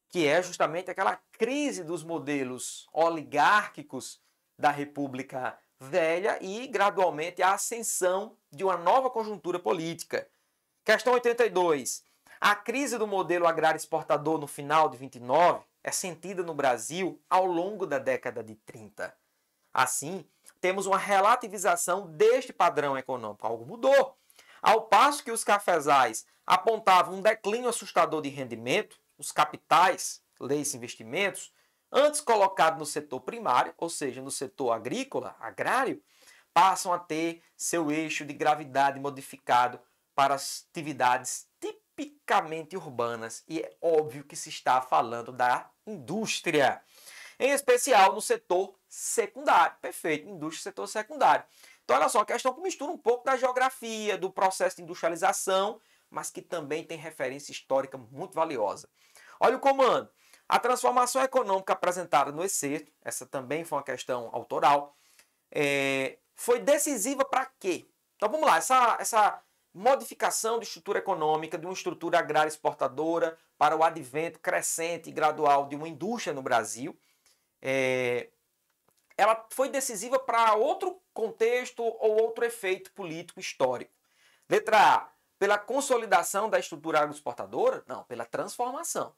que é justamente aquela crise dos modelos oligárquicos da República Velha e, gradualmente, a ascensão de uma nova conjuntura política. Questão 82. A crise do modelo agrário exportador no final de 29 é sentida no Brasil ao longo da década de 30. Assim, temos uma relativização deste padrão econômico. Algo mudou. Ao passo que os cafezais apontavam um declínio assustador de rendimento, os capitais, leis e investimentos, antes colocados no setor primário, ou seja, no setor agrícola, agrário, passam a ter seu eixo de gravidade modificado para as atividades tipicamente urbanas. E é óbvio que se está falando da indústria, em especial no setor secundário. Perfeito, indústria setor secundário. Então, olha só, a questão que mistura um pouco da geografia, do processo de industrialização, mas que também tem referência histórica muito valiosa. Olha o comando. A transformação econômica apresentada no excerto, essa também foi uma questão autoral, foi decisiva para quê? Então, vamos lá, essa modificação de estrutura econômica, de uma estrutura agrária exportadora para o advento crescente e gradual de uma indústria no Brasil, ela foi decisiva para outro contexto ou outro efeito político histórico. Letra A, pela consolidação da estrutura agroexportadora? Não, pela transformação.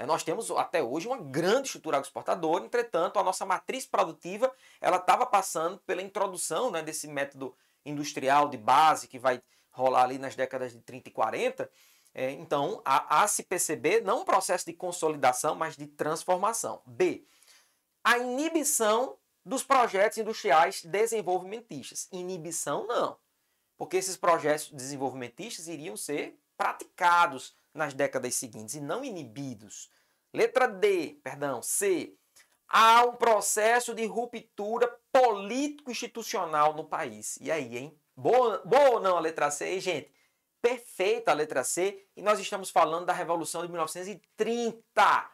Nós temos até hoje uma grande estrutura agroexportadora, entretanto, a nossa matriz produtiva ela estava passando pela introdução, né, desse método industrial de base que vai rolar ali nas décadas de 30 e 40. Então, há se perceber não um processo de consolidação, mas de transformação. B, a inibição dos projetos industriais desenvolvimentistas. Inibição não, porque esses projetos desenvolvimentistas iriam ser praticados nas décadas seguintes e não inibidos. Letra C. Há um processo de ruptura político-institucional no país. E aí, hein? Boa ou não a letra C, gente? perfeita a letra C, e nós estamos falando da Revolução de 1930.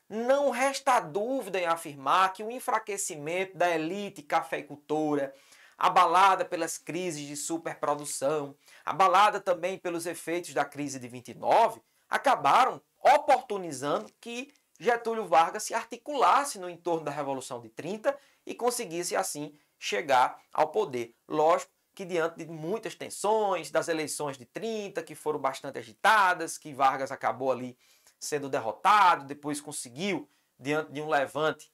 Não resta dúvida em afirmar que o enfraquecimento da elite cafeicultora, abalada pelas crises de superprodução, abalada também pelos efeitos da crise de 29, acabaram oportunizando que Getúlio Vargas se articulasse no entorno da Revolução de 30 e conseguisse assim chegar ao poder. Lógico que diante de muitas tensões, das eleições de 30, que foram bastante agitadas, que Vargas acabou ali sendo derrotado, depois conseguiu, diante de um levante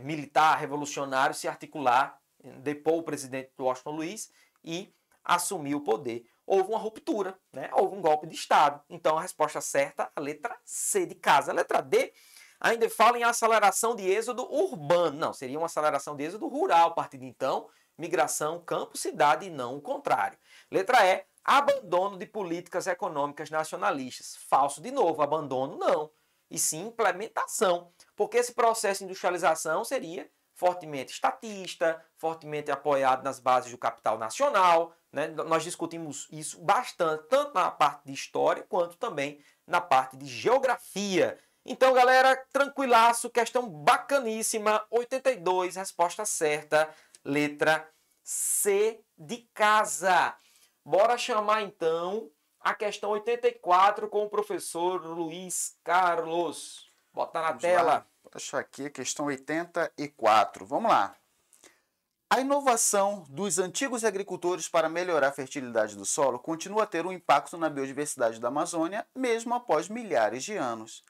militar revolucionário, se articular, depor o presidente Washington Luiz e assumir o poder. Houve uma ruptura, né? Houve um golpe de Estado. Então a resposta certa, a letra C de casa. A letra D ainda fala em aceleração de êxodo urbano. Não, seria uma aceleração de êxodo rural a partir de então, migração campo-cidade e não o contrário. Letra E, abandono de políticas econômicas nacionalistas. Falso de novo, abandono não, e sim implementação, porque esse processo de industrialização seria fortemente estatista, fortemente apoiado nas bases do capital nacional, né? Nós discutimos isso bastante, tanto na parte de história, quanto também na parte de geografia. Então, galera, tranquilaço, questão bacaníssima, 82, resposta certa, letra C de casa. Bora chamar, então, a questão 84 com o professor Luiz Carlos. Bota na tela. Lá. Vou achar aqui a questão 84. Vamos lá. A inovação dos antigos agricultores para melhorar a fertilidade do solo continua a ter um impacto na biodiversidade da Amazônia, mesmo após milhares de anos.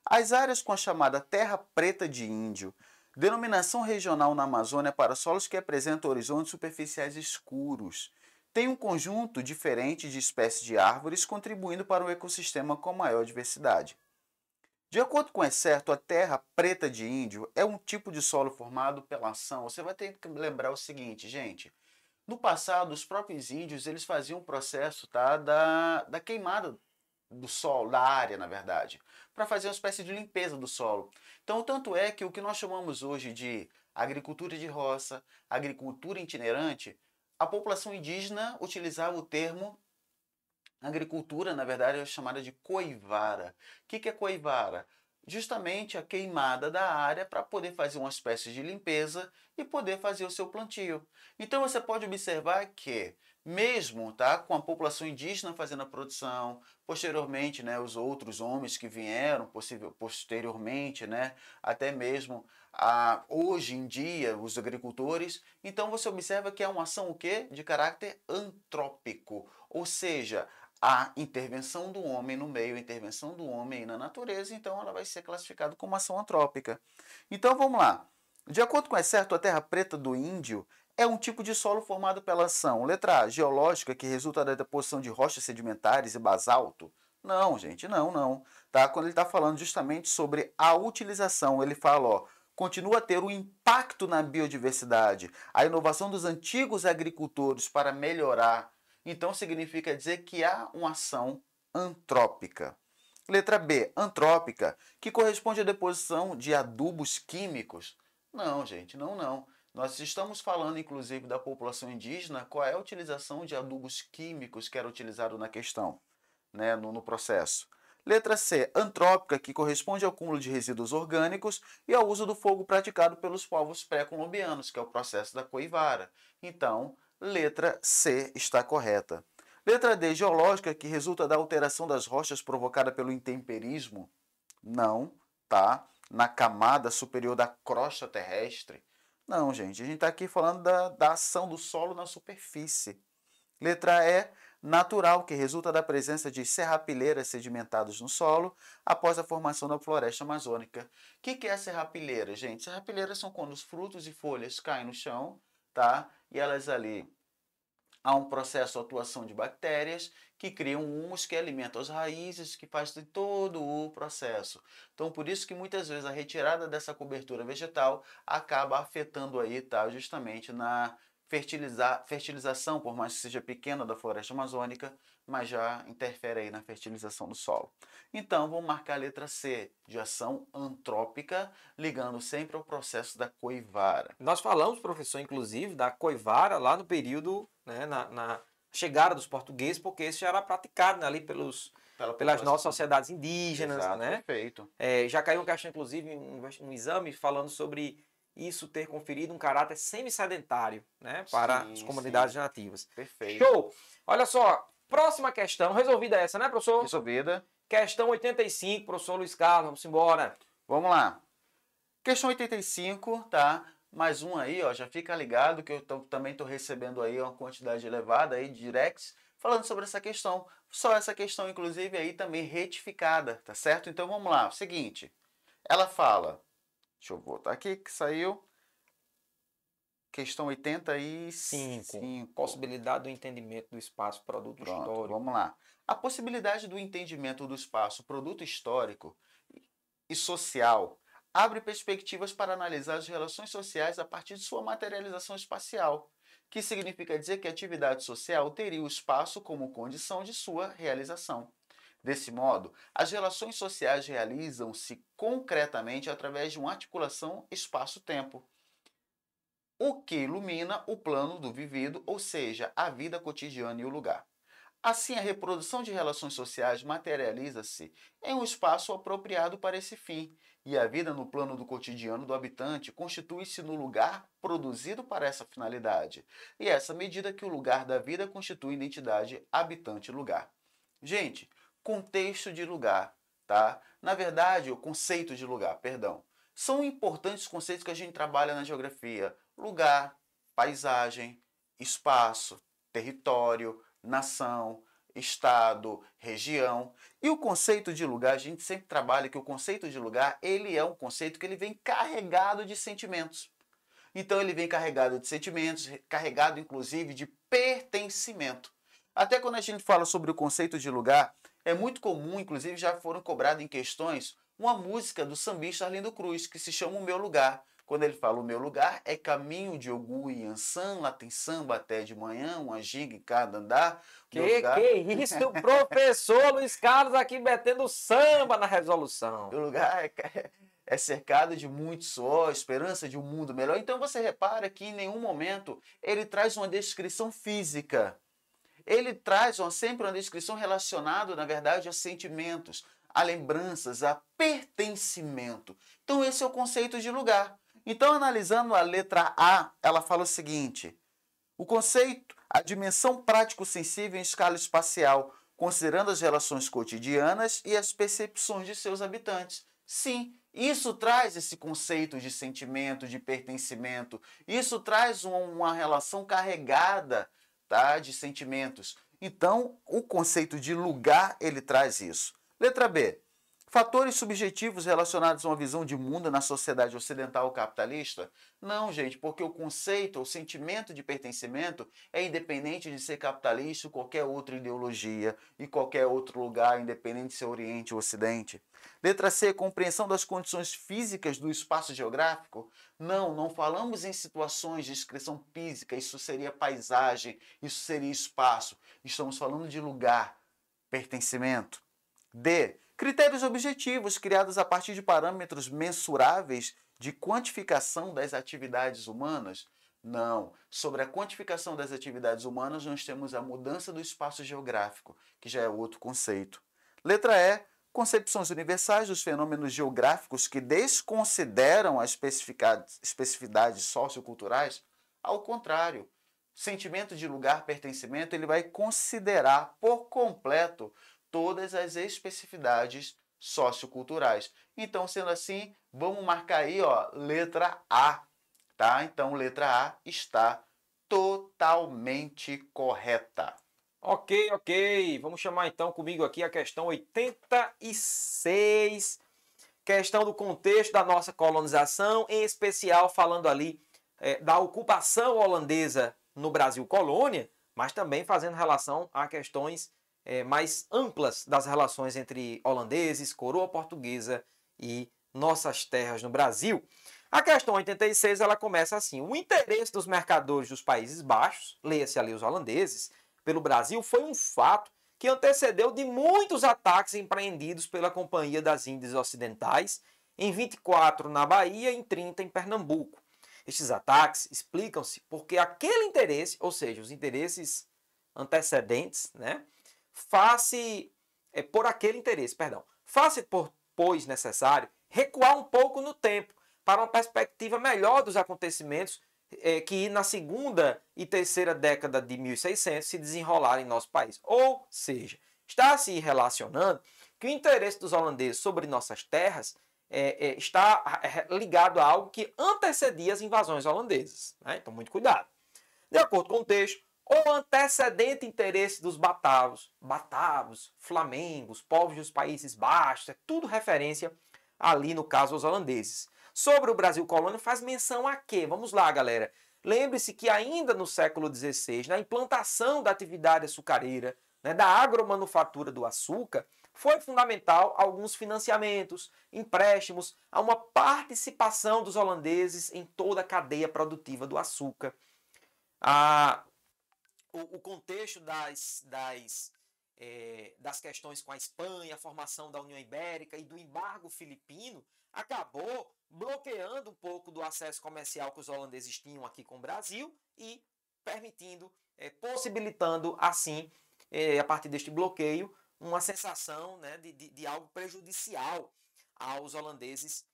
As áreas com a chamada terra preta de índio, denominação regional na Amazônia para solos que apresentam horizontes superficiais escuros, têm um conjunto diferente de espécies de árvores, contribuindo para um ecossistema com maior diversidade. De acordo com o excerto, a terra preta de índio é um tipo de solo formado pela ação. Você vai ter que lembrar o seguinte, gente. No passado, os próprios índios eles faziam um processo da queimada do solo, da área, na verdade, para fazer uma espécie de limpeza do solo. Então, tanto é que o que nós chamamos hoje de agricultura de roça, agricultura itinerante, a população indígena utilizava o termo agricultura, na verdade, é chamada de coivara. O que é coivara? Justamente a queimada da área para poder fazer uma espécie de limpeza e poder fazer o seu plantio. Então você pode observar que, mesmo com a população indígena fazendo a produção, posteriormente os outros homens que vieram posteriormente, até mesmo hoje em dia os agricultores, então você observa que é uma ação o quê? De caráter antrópico, ou seja, a intervenção do homem no meio, a intervenção do homem na natureza, então ela vai ser classificada como ação antrópica. Então vamos lá. De acordo com o excerto, a terra preta do índio é um tipo de solo formado pela ação, letra A, geológica, que resulta da deposição de rochas sedimentares e basalto. Não, gente, não. Quando ele está falando justamente sobre a utilização, ele fala, continua a ter um impacto na biodiversidade, a inovação dos antigos agricultores para melhorar. Então, significa dizer que há uma ação antrópica. Letra B, antrópica, que corresponde à deposição de adubos químicos. Não, gente, não. Nós estamos falando, inclusive, da população indígena, qual é a utilização de adubos químicos que era utilizado na questão, no processo. Letra C, antrópica, que corresponde ao acúmulo de resíduos orgânicos e ao uso do fogo praticado pelos povos pré-colombianos, que é o processo da coivara. Então, letra C está correta. Letra D, geológica, que resulta da alteração das rochas provocada pelo intemperismo. Não, na camada superior da crosta terrestre. Não, gente, a gente está aqui falando da ação do solo na superfície. Letra E, natural, que resulta da presença de serrapilheiras sedimentadas no solo após a formação da floresta amazônica. O que é a serrapilheira, gente? Serrapilheiras são quando os frutos e folhas caem no chão, e elas ali há um processo de atuação de bactérias que criam humus que alimentam as raízes, que faz todo o processo. Então, por isso que muitas vezes a retirada dessa cobertura vegetal acaba afetando aí, justamente na fertilização, por mais que seja pequena, da floresta amazônica, mas já interfere aí na fertilização do solo. Então, vamos marcar a letra C, de ação antrópica, ligando sempre ao processo da coivara. Nós falamos, professor, inclusive, da coivara lá no período, chegada dos portugueses, porque isso já era praticado, né, ali pelas nossas sociedades indígenas. Exato, né? Perfeito. Já caiu uma questão, inclusive, um exame falando sobre isso ter conferido um caráter semi-sedentário, né, para as comunidades nativas. Perfeito. Show! Olha só, próxima questão, resolvida essa, né, professor? Resolvida. Questão 85, professor Luiz Carlos, vamos embora. Vamos lá. Questão 85, tá? Mais um aí, ó, já fica ligado que eu também estou recebendo aí uma quantidade elevada aí de directs falando sobre essa questão. Só essa questão, inclusive, aí também retificada, tá certo? Então vamos lá. O seguinte, ela fala, deixa eu voltar aqui que saiu. Questão 85. Possibilidade do entendimento do espaço produto histórico. Vamos lá. A possibilidade do entendimento do espaço produto histórico e social abre perspectivas para analisar as relações sociais a partir de sua materialização espacial, que significa dizer que a atividade social teria o espaço como condição de sua realização. Desse modo, as relações sociais realizam-se concretamente através de uma articulação espaço-tempo, o que ilumina o plano do vivido, ou seja, a vida cotidiana e o lugar. Assim, a reprodução de relações sociais materializa-se em um espaço apropriado para esse fim, e a vida no plano do cotidiano do habitante constitui-se no lugar produzido para essa finalidade, e é essa medida que o lugar da vida constitui identidade habitante-lugar. Gente, contexto de lugar, tá? Na verdade, o conceito de lugar, perdão. São importantes conceitos que a gente trabalha na geografia: lugar, paisagem, espaço, território, nação, estado, região. E o conceito de lugar, a gente sempre trabalha que o conceito de lugar, ele é um conceito que ele vem carregado de sentimentos. Então ele vem carregado de sentimentos, carregado inclusive de pertencimento. Até quando a gente fala sobre o conceito de lugar, é muito comum, inclusive já foram cobradas em questões, uma música do sambista Arlindo Cruz, que se chama O Meu Lugar. Quando ele fala o meu lugar, é caminho de Ogum e Ançã, lá tem samba até de manhã, uma giga em cada andar. Que isso, professor Luiz Carlos aqui metendo samba na resolução. O lugar é cercado de muito suor, esperança de um mundo melhor. Então você repara que em nenhum momento ele traz uma descrição física. Ele traz sempre uma descrição relacionada, na verdade, a sentimentos, a lembranças, a pertencimento. Então esse é o conceito de lugar. Então, analisando a letra A, ela fala o seguinte: o conceito, a dimensão prático-sensível em escala espacial, considerando as relações cotidianas e as percepções de seus habitantes. Sim, isso traz esse conceito de sentimento, de pertencimento. Isso traz uma relação carregada, tá, de sentimentos. Então, o conceito de lugar, ele traz isso. Letra B. Fatores subjetivos relacionados a uma visão de mundo na sociedade ocidental capitalista? Não, gente, porque o conceito, o sentimento de pertencimento é independente de ser capitalista ou qualquer outra ideologia e qualquer outro lugar, independente de ser Oriente ou Ocidente. Letra C, compreensão das condições físicas do espaço geográfico? Não, não falamos em situações de descrição física, isso seria paisagem, isso seria espaço. Estamos falando de lugar, pertencimento. D, critérios objetivos criados a partir de parâmetros mensuráveis de quantificação das atividades humanas? Não. Sobre a quantificação das atividades humanas, nós temos a mudança do espaço geográfico, que já é outro conceito. Letra E, concepções universais dos fenômenos geográficos que desconsideram as especificidades socioculturais? Ao contrário, sentimento de lugar, pertencimento, ele vai considerar por completo todas as especificidades socioculturais. Então, sendo assim, vamos marcar aí, ó, letra A, tá? Então, letra A está totalmente correta. Ok. Vamos chamar então comigo aqui a questão 86, questão do contexto da nossa colonização, em especial falando ali da ocupação holandesa no Brasil colônia, mas também fazendo relação a questões mais amplas das relações entre holandeses, coroa portuguesa e nossas terras no Brasil. A questão 86 ela começa assim: o interesse dos mercadores dos Países Baixos, leia-se ali os holandeses, pelo Brasil foi um fato que antecedeu de muitos ataques empreendidos pela Companhia das Índias Ocidentais, em 24 na Bahia e em 30 em Pernambuco. Estes ataques explicam-se porque aquele interesse, ou seja, os interesses antecedentes, né? Faça, por aquele interesse, perdão. Faça, pois necessário, recuar um pouco no tempo para uma perspectiva melhor dos acontecimentos que na segunda e terceira década de 1600 se desenrolaram em nosso país. Ou seja, está se relacionando que o interesse dos holandeses sobre nossas terras está ligado a algo que antecedia as invasões holandesas, né? Então, muito cuidado. De acordo com o texto, o antecedente interesse dos batavos, flamengos, povos dos Países Baixos, é tudo referência ali no caso aos holandeses. Sobre o Brasil colônia faz menção a quê? Vamos lá, galera. Lembre-se que ainda no século XVI, na implantação da atividade açucareira, né, da agromanufatura do açúcar, foi fundamental alguns financiamentos, empréstimos, a uma participação dos holandeses em toda a cadeia produtiva do açúcar. O contexto das questões com a Espanha, a formação da União Ibérica e do embargo filipino acabou bloqueando um pouco do acesso comercial que os holandeses tinham aqui com o Brasil e permitindo, possibilitando assim, a partir deste bloqueio, uma sensação, né, de algo prejudicial aos holandeses,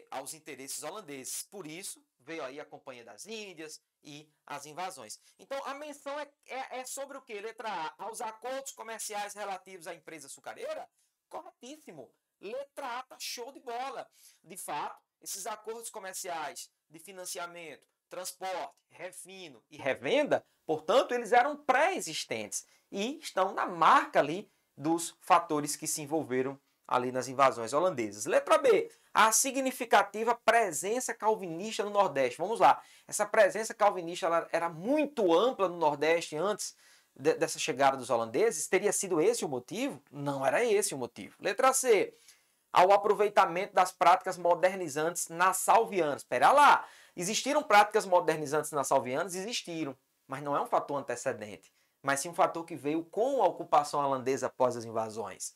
aos interesses holandeses. Por isso, veio aí a Companhia das Índias e as invasões. Então, a menção é sobre o quê? Letra A, aos acordos comerciais relativos à empresa açucareira? Corretíssimo. Letra A, tá show de bola. De fato, esses acordos comerciais de financiamento, transporte, refino e revenda, portanto, eles eram pré-existentes e estão na marca ali dos fatores que se envolveram ali nas invasões holandesas. Letra B, a significativa presença calvinista no Nordeste. Vamos lá, essa presença calvinista ela era muito ampla no Nordeste antes dessa chegada dos holandeses. Teria sido esse o motivo? Não era esse o motivo. Letra C, ao aproveitamento das práticas modernizantes nassalvianas. Espera lá, existiram práticas modernizantes nassalvianas? Existiram, mas não é um fator antecedente, mas sim um fator que veio com a ocupação holandesa após as invasões.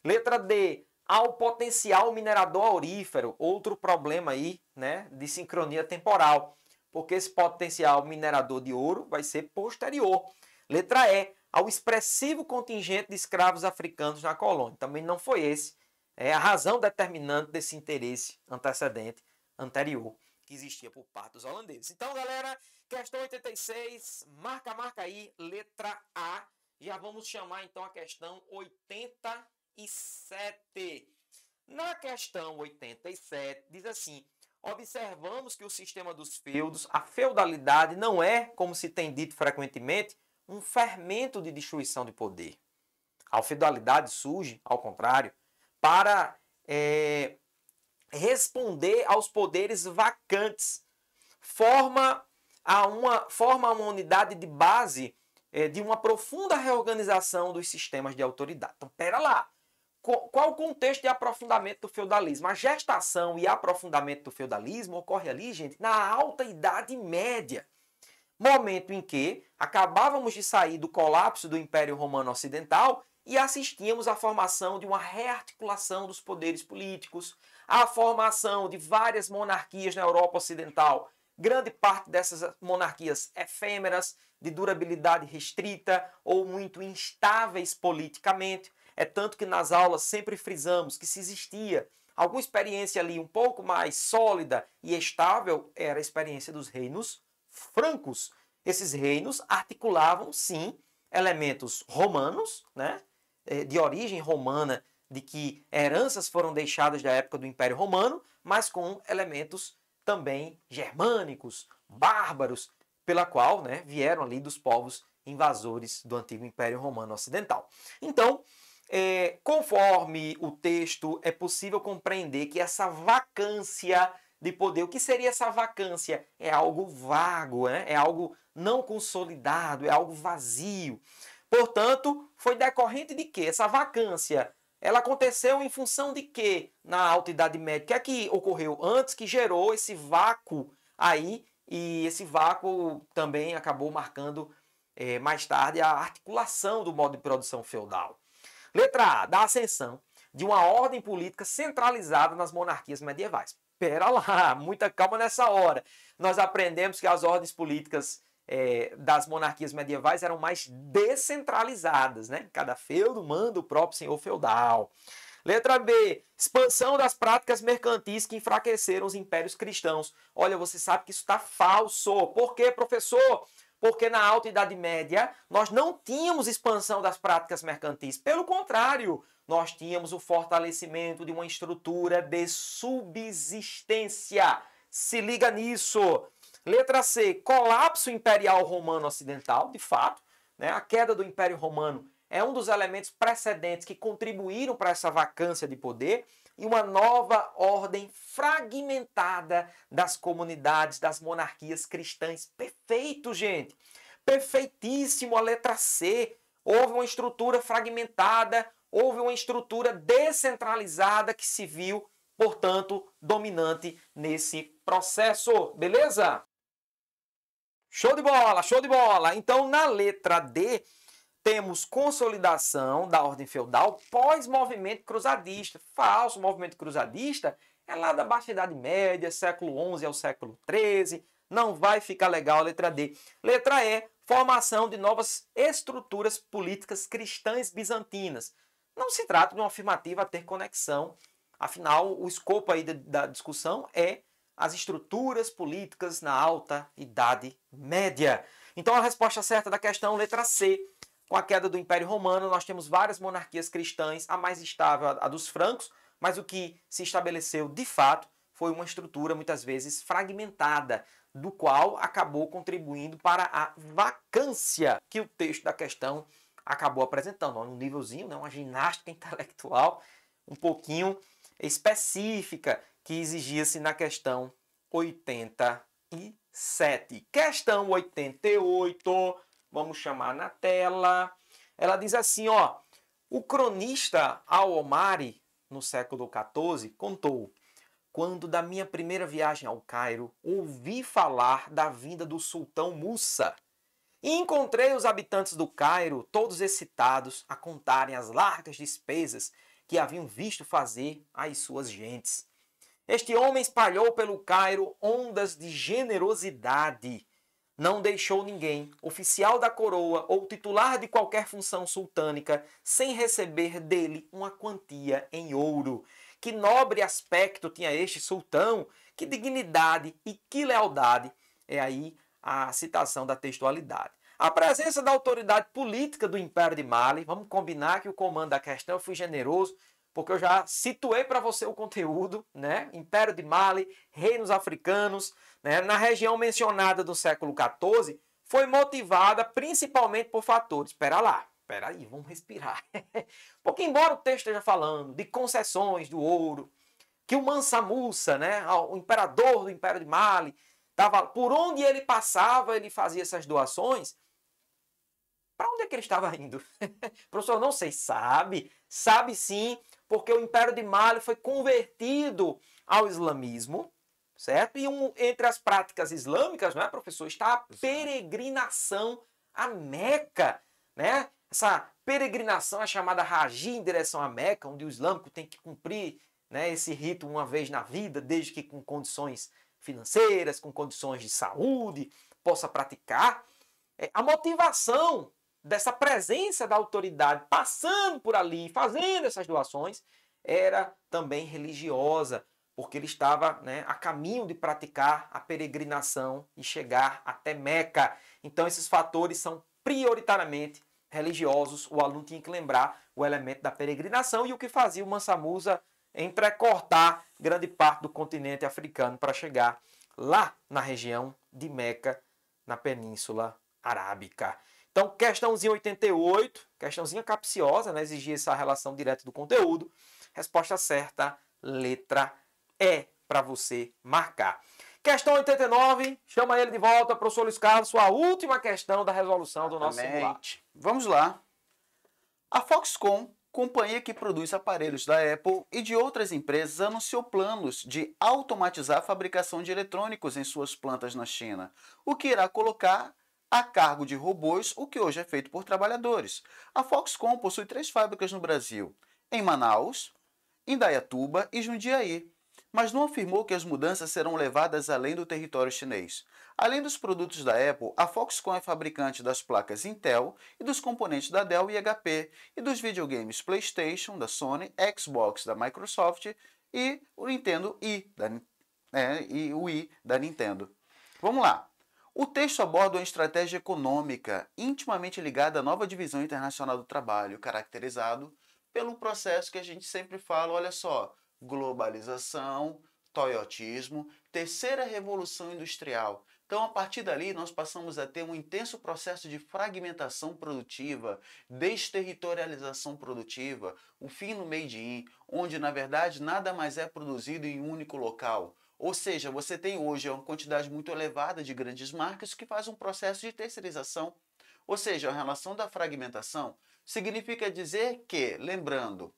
Letra D, ao potencial minerador aurífero, outro problema aí, né, de sincronia temporal, porque esse potencial minerador de ouro vai ser posterior. Letra E, ao expressivo contingente de escravos africanos na colônia. Também não foi esse a razão determinante desse interesse antecedente, anterior, que existia por parte dos holandeses. Então, galera, questão 86, marca aí, letra A. Já vamos chamar então a questão 87. Na questão 87, diz assim: observamos que o sistema dos feudos, a feudalidade, não é, como se tem dito frequentemente, um fermento de destruição de poder. A feudalidade surge, ao contrário, para responder aos poderes vacantes. Forma uma unidade de base de uma profunda reorganização dos sistemas de autoridade. Então, pera lá. Qual o contexto de aprofundamento do feudalismo? A gestação e aprofundamento do feudalismo ocorre ali, gente, na Alta Idade Média. Momento em que acabávamos de sair do colapso do Império Romano Ocidental e assistíamos à formação de uma rearticulação dos poderes políticos, à formação de várias monarquias na Europa Ocidental. Grande parte dessas monarquias efêmeras, de durabilidade restrita ou muito instáveis politicamente. É tanto que nas aulas sempre frisamos que se existia alguma experiência ali um pouco mais sólida e estável, era a experiência dos reinos francos. Esses reinos articulavam, sim, elementos romanos, né, de origem romana, de que heranças foram deixadas da época do Império Romano, mas com elementos também germânicos, bárbaros, pela qual, né, vieram ali dos povos invasores do antigo Império Romano Ocidental. Então, conforme o texto, é possível compreender que essa vacância de poder, o que seria essa vacância? É algo vago, né? É algo não consolidado, é algo vazio. Portanto, foi decorrente de quê? Essa vacância, ela aconteceu em função de quê na Alta Idade Média? O que é que ocorreu antes que gerou esse vácuo aí? E esse vácuo também acabou marcando mais tarde a articulação do modo de produção feudal. Letra A, da ascensão de uma ordem política centralizada nas monarquias medievais. Pera lá, muita calma nessa hora. Nós aprendemos que as ordens políticas das monarquias medievais eram mais descentralizadas, né? Cada feudo manda o próprio senhor feudal. Letra B, expansão das práticas mercantis que enfraqueceram os impérios cristãos. Olha, você sabe que isso está falso. Por quê, professor? Porque na Alta Idade Média nós não tínhamos expansão das práticas mercantis. Pelo contrário, nós tínhamos o fortalecimento de uma estrutura de subsistência. Se liga nisso. Letra C, colapso imperial romano ocidental, de fato, né? A queda do Império Romano é um dos elementos precedentes que contribuíram para essa vacância de poder e uma nova ordem fragmentada das comunidades, das monarquias cristãs. Perfeito, gente! Perfeitíssimo a letra C. Houve uma estrutura fragmentada, houve uma estrutura descentralizada que se viu, portanto, dominante nesse processo. Beleza? Show de bola, show de bola! Então, na letra D, temos consolidação da ordem feudal pós-movimento cruzadista. Falso, movimento cruzadista é lá da Baixa Idade Média, século XI ao século XIII. Não vai ficar legal a letra D. Letra E, formação de novas estruturas políticas cristãs bizantinas. Não se trata de uma afirmativa a ter conexão. Afinal, o escopo aí da discussão é as estruturas políticas na Alta Idade Média. Então, a resposta certa da questão, letra C. Com a queda do Império Romano, nós temos várias monarquias cristãs, a mais estável, a dos francos, mas o que se estabeleceu de fato foi uma estrutura muitas vezes fragmentada, do qual acabou contribuindo para a vacância que o texto da questão acabou apresentando. Um nívelzinho, né, uma ginástica intelectual um pouquinho específica que exigia-se na questão 87. Questão 88, vamos chamar na tela. Ela diz assim, ó, o cronista Al-Omari, no século XIV, contou: quando da minha primeira viagem ao Cairo, ouvi falar da vinda do sultão Mussa e encontrei os habitantes do Cairo todos excitados a contarem as largas despesas que haviam visto fazer às suas gentes. Este homem espalhou pelo Cairo ondas de generosidade. Não deixou ninguém, oficial da coroa ou titular de qualquer função sultânica, sem receber dele uma quantia em ouro. Que nobre aspecto tinha este sultão, que dignidade e que lealdade. É aí a citação da textualidade. A presença da autoridade política do Império de Mali, vamos combinar que o comando da questão eu fui generoso, porque eu já situei para você o conteúdo, né? Império de Mali, reinos africanos, né? Na região mencionada do século XIV, foi motivada principalmente por fatores. Espera aí, vamos respirar. Porque embora o texto esteja falando de concessões do ouro, que o Mansa Musa, né, o imperador do Império de Mali, por onde ele passava, ele fazia essas doações. Para onde é que ele estava indo? Professor, não sei, sabe sim, porque o Império de Mali foi convertido ao islamismo, certo? E entre as práticas islâmicas, não é, professor, está a peregrinação a Meca, né? Essa peregrinação é chamada Hajj em direção a Meca, onde o islâmico tem que cumprir, né, esse rito uma vez na vida, desde que com condições financeiras, com condições de saúde, possa praticar. A motivação dessa presença da autoridade passando por ali, fazendo essas doações, era também religiosa, porque ele estava, né, a caminho de praticar a peregrinação e chegar até Meca. Então esses fatores são prioritariamente religiosos. O aluno tinha que lembrar o elemento da peregrinação e o que fazia o Mansa Musa entrecortar grande parte do continente africano para chegar lá na região de Meca, na Península Arábica. Então, questãozinha 88, questãozinha capciosa, né? Exigia essa relação direta do conteúdo. Resposta certa, letra E, para você marcar. Questão 89, chama ele de volta, professor Luiz Carlos, sua última questão da resolução do nosso simulado. Vamos lá. A Foxconn, companhia que produz aparelhos da Apple e de outras empresas, anunciou planos de automatizar a fabricação de eletrônicos em suas plantas na China, o que irá colocar a cargo de robôs o que hoje é feito por trabalhadores. A Foxconn possui 3 fábricas no Brasil, em Manaus, Indaiatuba e Jundiaí. mas não afirmou que as mudanças serão levadas além do território chinês. Além dos produtos da Apple, a Foxconn é fabricante das placas Intel e dos componentes da Dell e HP, e dos videogames PlayStation da Sony, Xbox da Microsoft e o Nintendo e o Wii da Nintendo. Vamos lá. O texto aborda uma estratégia econômica intimamente ligada à nova divisão internacional do trabalho, caracterizado pelo processo que a gente sempre fala, olha só, globalização, toyotismo, terceira revolução industrial. Então, a partir dali, nós passamos a ter um intenso processo de fragmentação produtiva, desterritorialização produtiva, o fim no made in, onde, na verdade, nada mais é produzido em um único local. Ou seja, você tem hoje uma quantidade muito elevada de grandes marcas que faz um processo de terceirização. Ou seja, a relação da fragmentação significa dizer que, lembrando,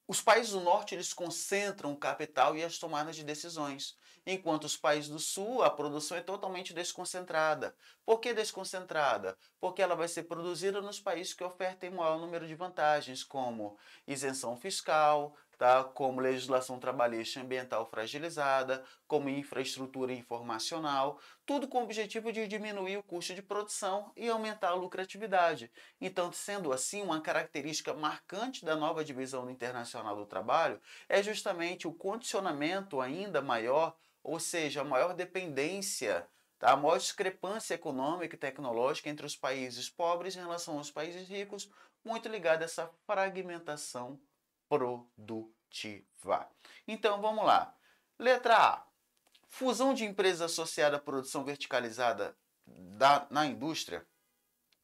os países do norte eles concentram o capital e as tomadas de decisões, enquanto os países do sul a produção é totalmente desconcentrada. Por que desconcentrada? Porque ela vai ser produzida nos países que ofertem maior número de vantagens, como isenção fiscal, tá? Como legislação trabalhista e ambiental fragilizada, como infraestrutura informacional, tudo com o objetivo de diminuir o custo de produção e aumentar a lucratividade. Então, sendo assim, uma característica marcante da nova divisão internacional do trabalho é justamente o condicionamento ainda maior, ou seja, a maior dependência, tá? A maior discrepância econômica e tecnológica entre os países pobres em relação aos países ricos, muito ligada a essa fragmentação produtiva. Então, vamos lá. Letra A. Fusão de empresas associada à produção verticalizada na indústria?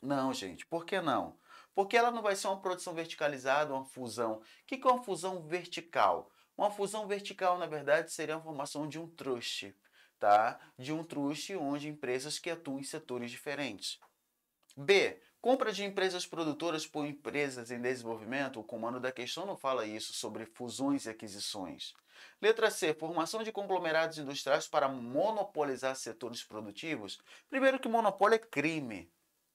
Não, gente. Por que não? Porque ela não vai ser uma produção verticalizada, uma fusão. O que é uma fusão vertical? Uma fusão vertical, na verdade, seria a formação de um trust, tá? De um trust onde empresas que atuam em setores diferentes. B. Compra de empresas produtoras por empresas em desenvolvimento. O comando da questão não fala isso sobre fusões e aquisições. Letra C. Formação de conglomerados industriais para monopolizar setores produtivos. Primeiro que monopólio é crime,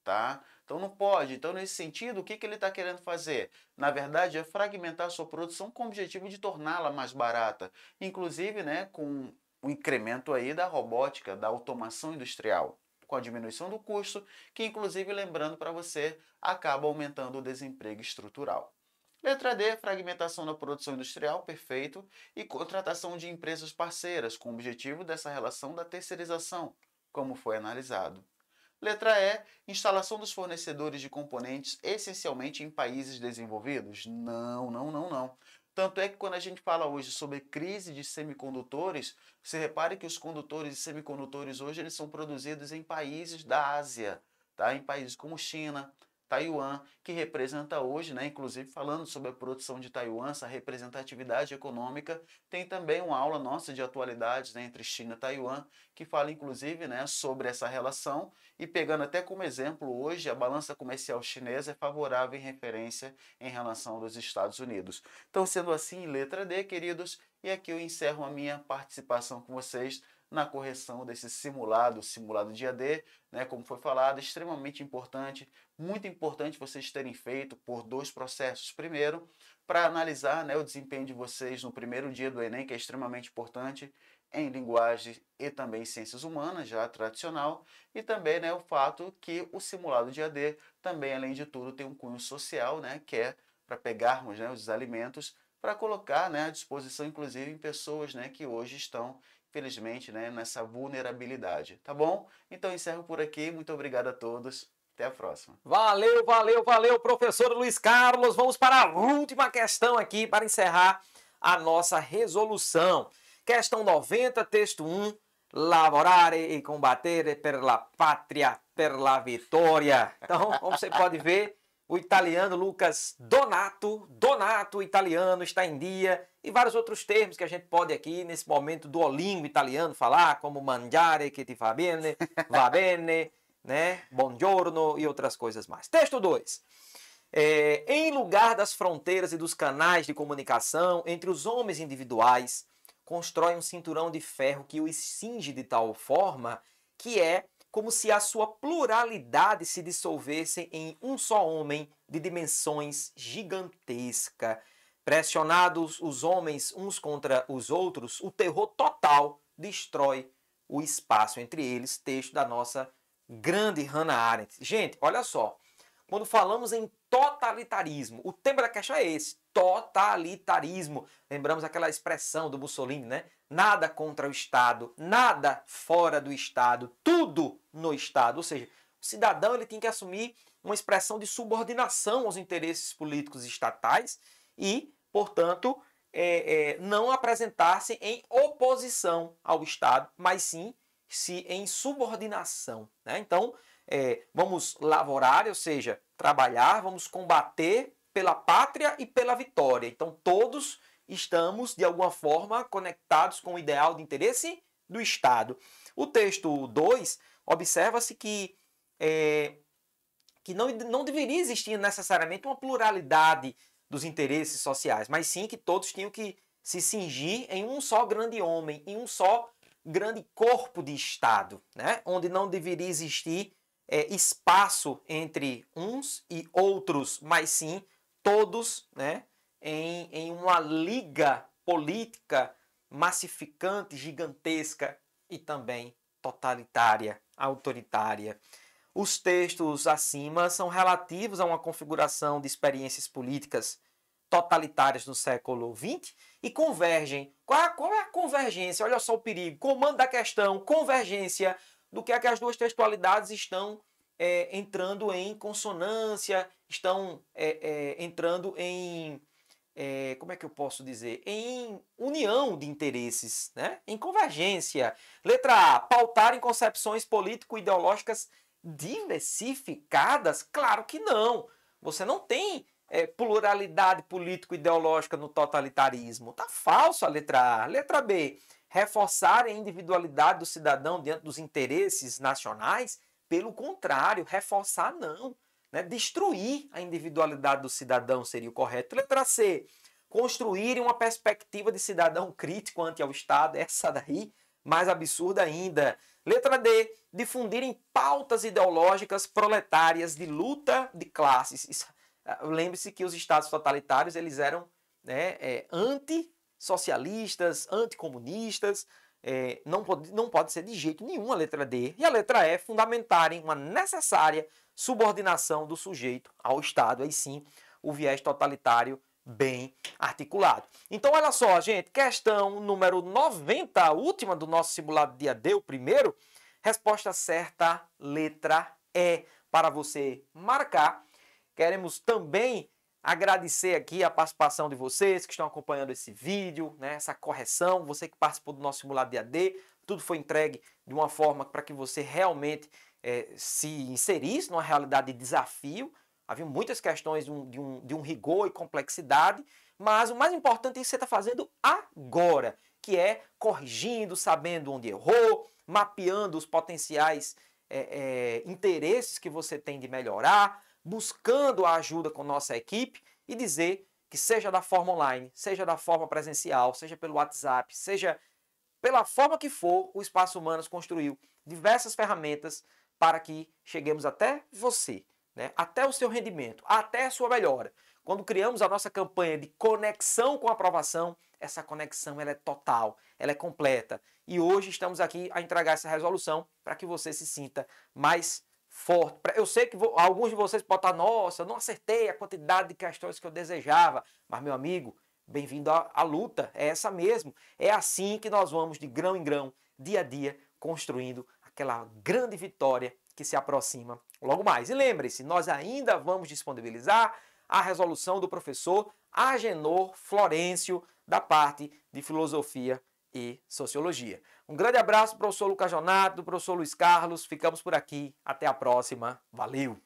tá? Então não pode. Então, nesse sentido, o que ele está querendo fazer? Na verdade, é fragmentar a sua produção com o objetivo de torná-la mais barata. Inclusive, né, com o incremento aí da robótica, da automação industrial, com a diminuição do custo, que inclusive, lembrando para você, acaba aumentando o desemprego estrutural. Letra D, fragmentação da produção industrial, perfeito, e contratação de empresas parceiras, com o objetivo dessa relação da terceirização, como foi analisado. Letra E, instalação dos fornecedores de componentes essencialmente em países desenvolvidos? Não, não, não, não. Tanto é que quando a gente fala hoje sobre crise de semicondutores, você repare que os condutores e semicondutores hoje eles são produzidos em países da Ásia, tá? Em países como China, Taiwan, que representa hoje, né, inclusive falando sobre a produção de Taiwan, essa representatividade econômica, tem também uma aula nossa de atualidades, né, entre China e Taiwan, que fala inclusive, né, sobre essa relação e pegando até como exemplo hoje, a balança comercial chinesa é favorável em referência em relação aos Estados Unidos. Então, sendo assim, letra D, queridos, e aqui eu encerro a minha participação com vocês na correção desse simulado dia D, né, como foi falado, extremamente importante, muito importante vocês terem feito por dois processos. Primeiro, para analisar, né, o desempenho de vocês no primeiro dia do Enem, que é extremamente importante, em linguagem e também ciências humanas, já tradicional, e também, né, o fato que o simulado dia D também, além de tudo, tem um cunho social, né, que é para pegarmos, né, os alimentos para colocar, né, à disposição, inclusive, em pessoas, né, que hoje estão, infelizmente, né, nessa vulnerabilidade. Tá bom? Então, encerro por aqui. Muito obrigado a todos. Até a próxima. Valeu, valeu, valeu, professor Luiz Carlos. Vamos para a última questão aqui para encerrar a nossa resolução. Questão 90, texto 1. Lavorare e combattere per la patria, per la vittoria. Então, como você pode ver, o italiano Lucas Donato italiano, está em dia, e vários outros termos que a gente pode aqui, nesse momento do Olingo italiano, falar, como mangiare, che ti fa bene, va bene, né? Buongiorno e outras coisas mais. Texto 2. Em lugar das fronteiras e dos canais de comunicação entre os homens individuais, constrói um cinturão de ferro que os cinge de tal forma que é como se a sua pluralidade se dissolvesse em um só homem de dimensões gigantescas. Pressionados os homens uns contra os outros, o terror total destrói o espaço entre eles, texto da nossa grande Hannah Arendt. Gente, olha só, quando falamos em totalitarismo, o tema da questão é esse, totalitarismo. Lembramos aquela expressão do Mussolini, né? Nada contra o Estado, nada fora do Estado, tudo no Estado. Ou seja, o cidadão ele tem que assumir uma expressão de subordinação aos interesses políticos estatais e, portanto, não apresentar-se em oposição ao Estado, mas sim em subordinação. Né? Então, vamos lavrar, ou seja, trabalhar, vamos combater pela pátria e pela vitória. Então, todos estamos, de alguma forma, conectados com o ideal de interesse do Estado. O texto 2, observa-se que não deveria existir necessariamente uma pluralidade dos interesses sociais, mas sim que todos tinham que se cingir em um só grande homem, em um só grande corpo de Estado, né? Onde não deveria existir espaço entre uns e outros, mas sim todos, né, em uma liga política massificante, gigantesca e também totalitária, autoritária. Os textos acima são relativos a uma configuração de experiências políticas totalitárias no século XX e convergem. Qual é a convergência? Olha só o perigo. Comando da questão, convergência do que é que as duas textualidades estão entrando em consonância, estão entrando em, como é que eu posso dizer? Em união de interesses, né? Em convergência. Letra A, pautar em concepções político-ideológicas diversificadas? Claro que não. Você não tem pluralidade político-ideológica no totalitarismo. Tá falso a letra A. Letra B, reforçar a individualidade do cidadão diante dos interesses nacionais? Pelo contrário, reforçar não. Né? Destruir a individualidade do cidadão seria o correto. Letra C, construir uma perspectiva de cidadão crítico ante ao Estado. Essa daí, mais absurda ainda. Letra D, difundirem pautas ideológicas proletárias de luta de classes. Lembre-se que os estados totalitários eles eram, né, antissocialistas, anticomunistas. Não pode ser de jeito nenhum a letra D. E a letra E, fundamentarem uma necessária subordinação do sujeito ao Estado. Aí sim, o viés totalitário bem articulado. Então, olha só, gente, questão número 90, a última do nosso simulado dia D, o primeiro, resposta certa, letra E, para você marcar. Queremos também agradecer aqui a participação de vocês que estão acompanhando esse vídeo, né, essa correção, você que participou do nosso simulado dia D, tudo foi entregue de uma forma para que você realmente se inserisse numa realidade de desafio. Havia muitas questões de um rigor e complexidade, mas o mais importante é que você está fazendo agora, que é corrigindo, sabendo onde errou, mapeando os potenciais interesses que você tem de melhorar, buscando a ajuda com nossa equipe e dizer que seja da forma online, seja da forma presencial, seja pelo WhatsApp, seja pela forma que for, o Espaço Humanos construiu diversas ferramentas para que cheguemos até você, né? Até o seu rendimento, até a sua melhora. Quando criamos a nossa campanha de conexão com aprovação, essa conexão ela é total, ela é completa. E hoje estamos aqui a entregar essa resolução para que você se sinta mais forte. Eu sei que alguns de vocês podem estar, nossa, eu não acertei a quantidade de questões que eu desejava, mas, meu amigo, bem-vindo à luta, é essa mesmo. É assim que nós vamos, de grão em grão, dia a dia, construindo aquela grande vitória que se aproxima logo mais. E lembre-se, nós ainda vamos disponibilizar a resolução do professor Agenor Florencio, da parte de Filosofia e Sociologia. Um grande abraço, professor Lucas Jonato, professor Luiz Carlos. Ficamos por aqui. Até a próxima. Valeu!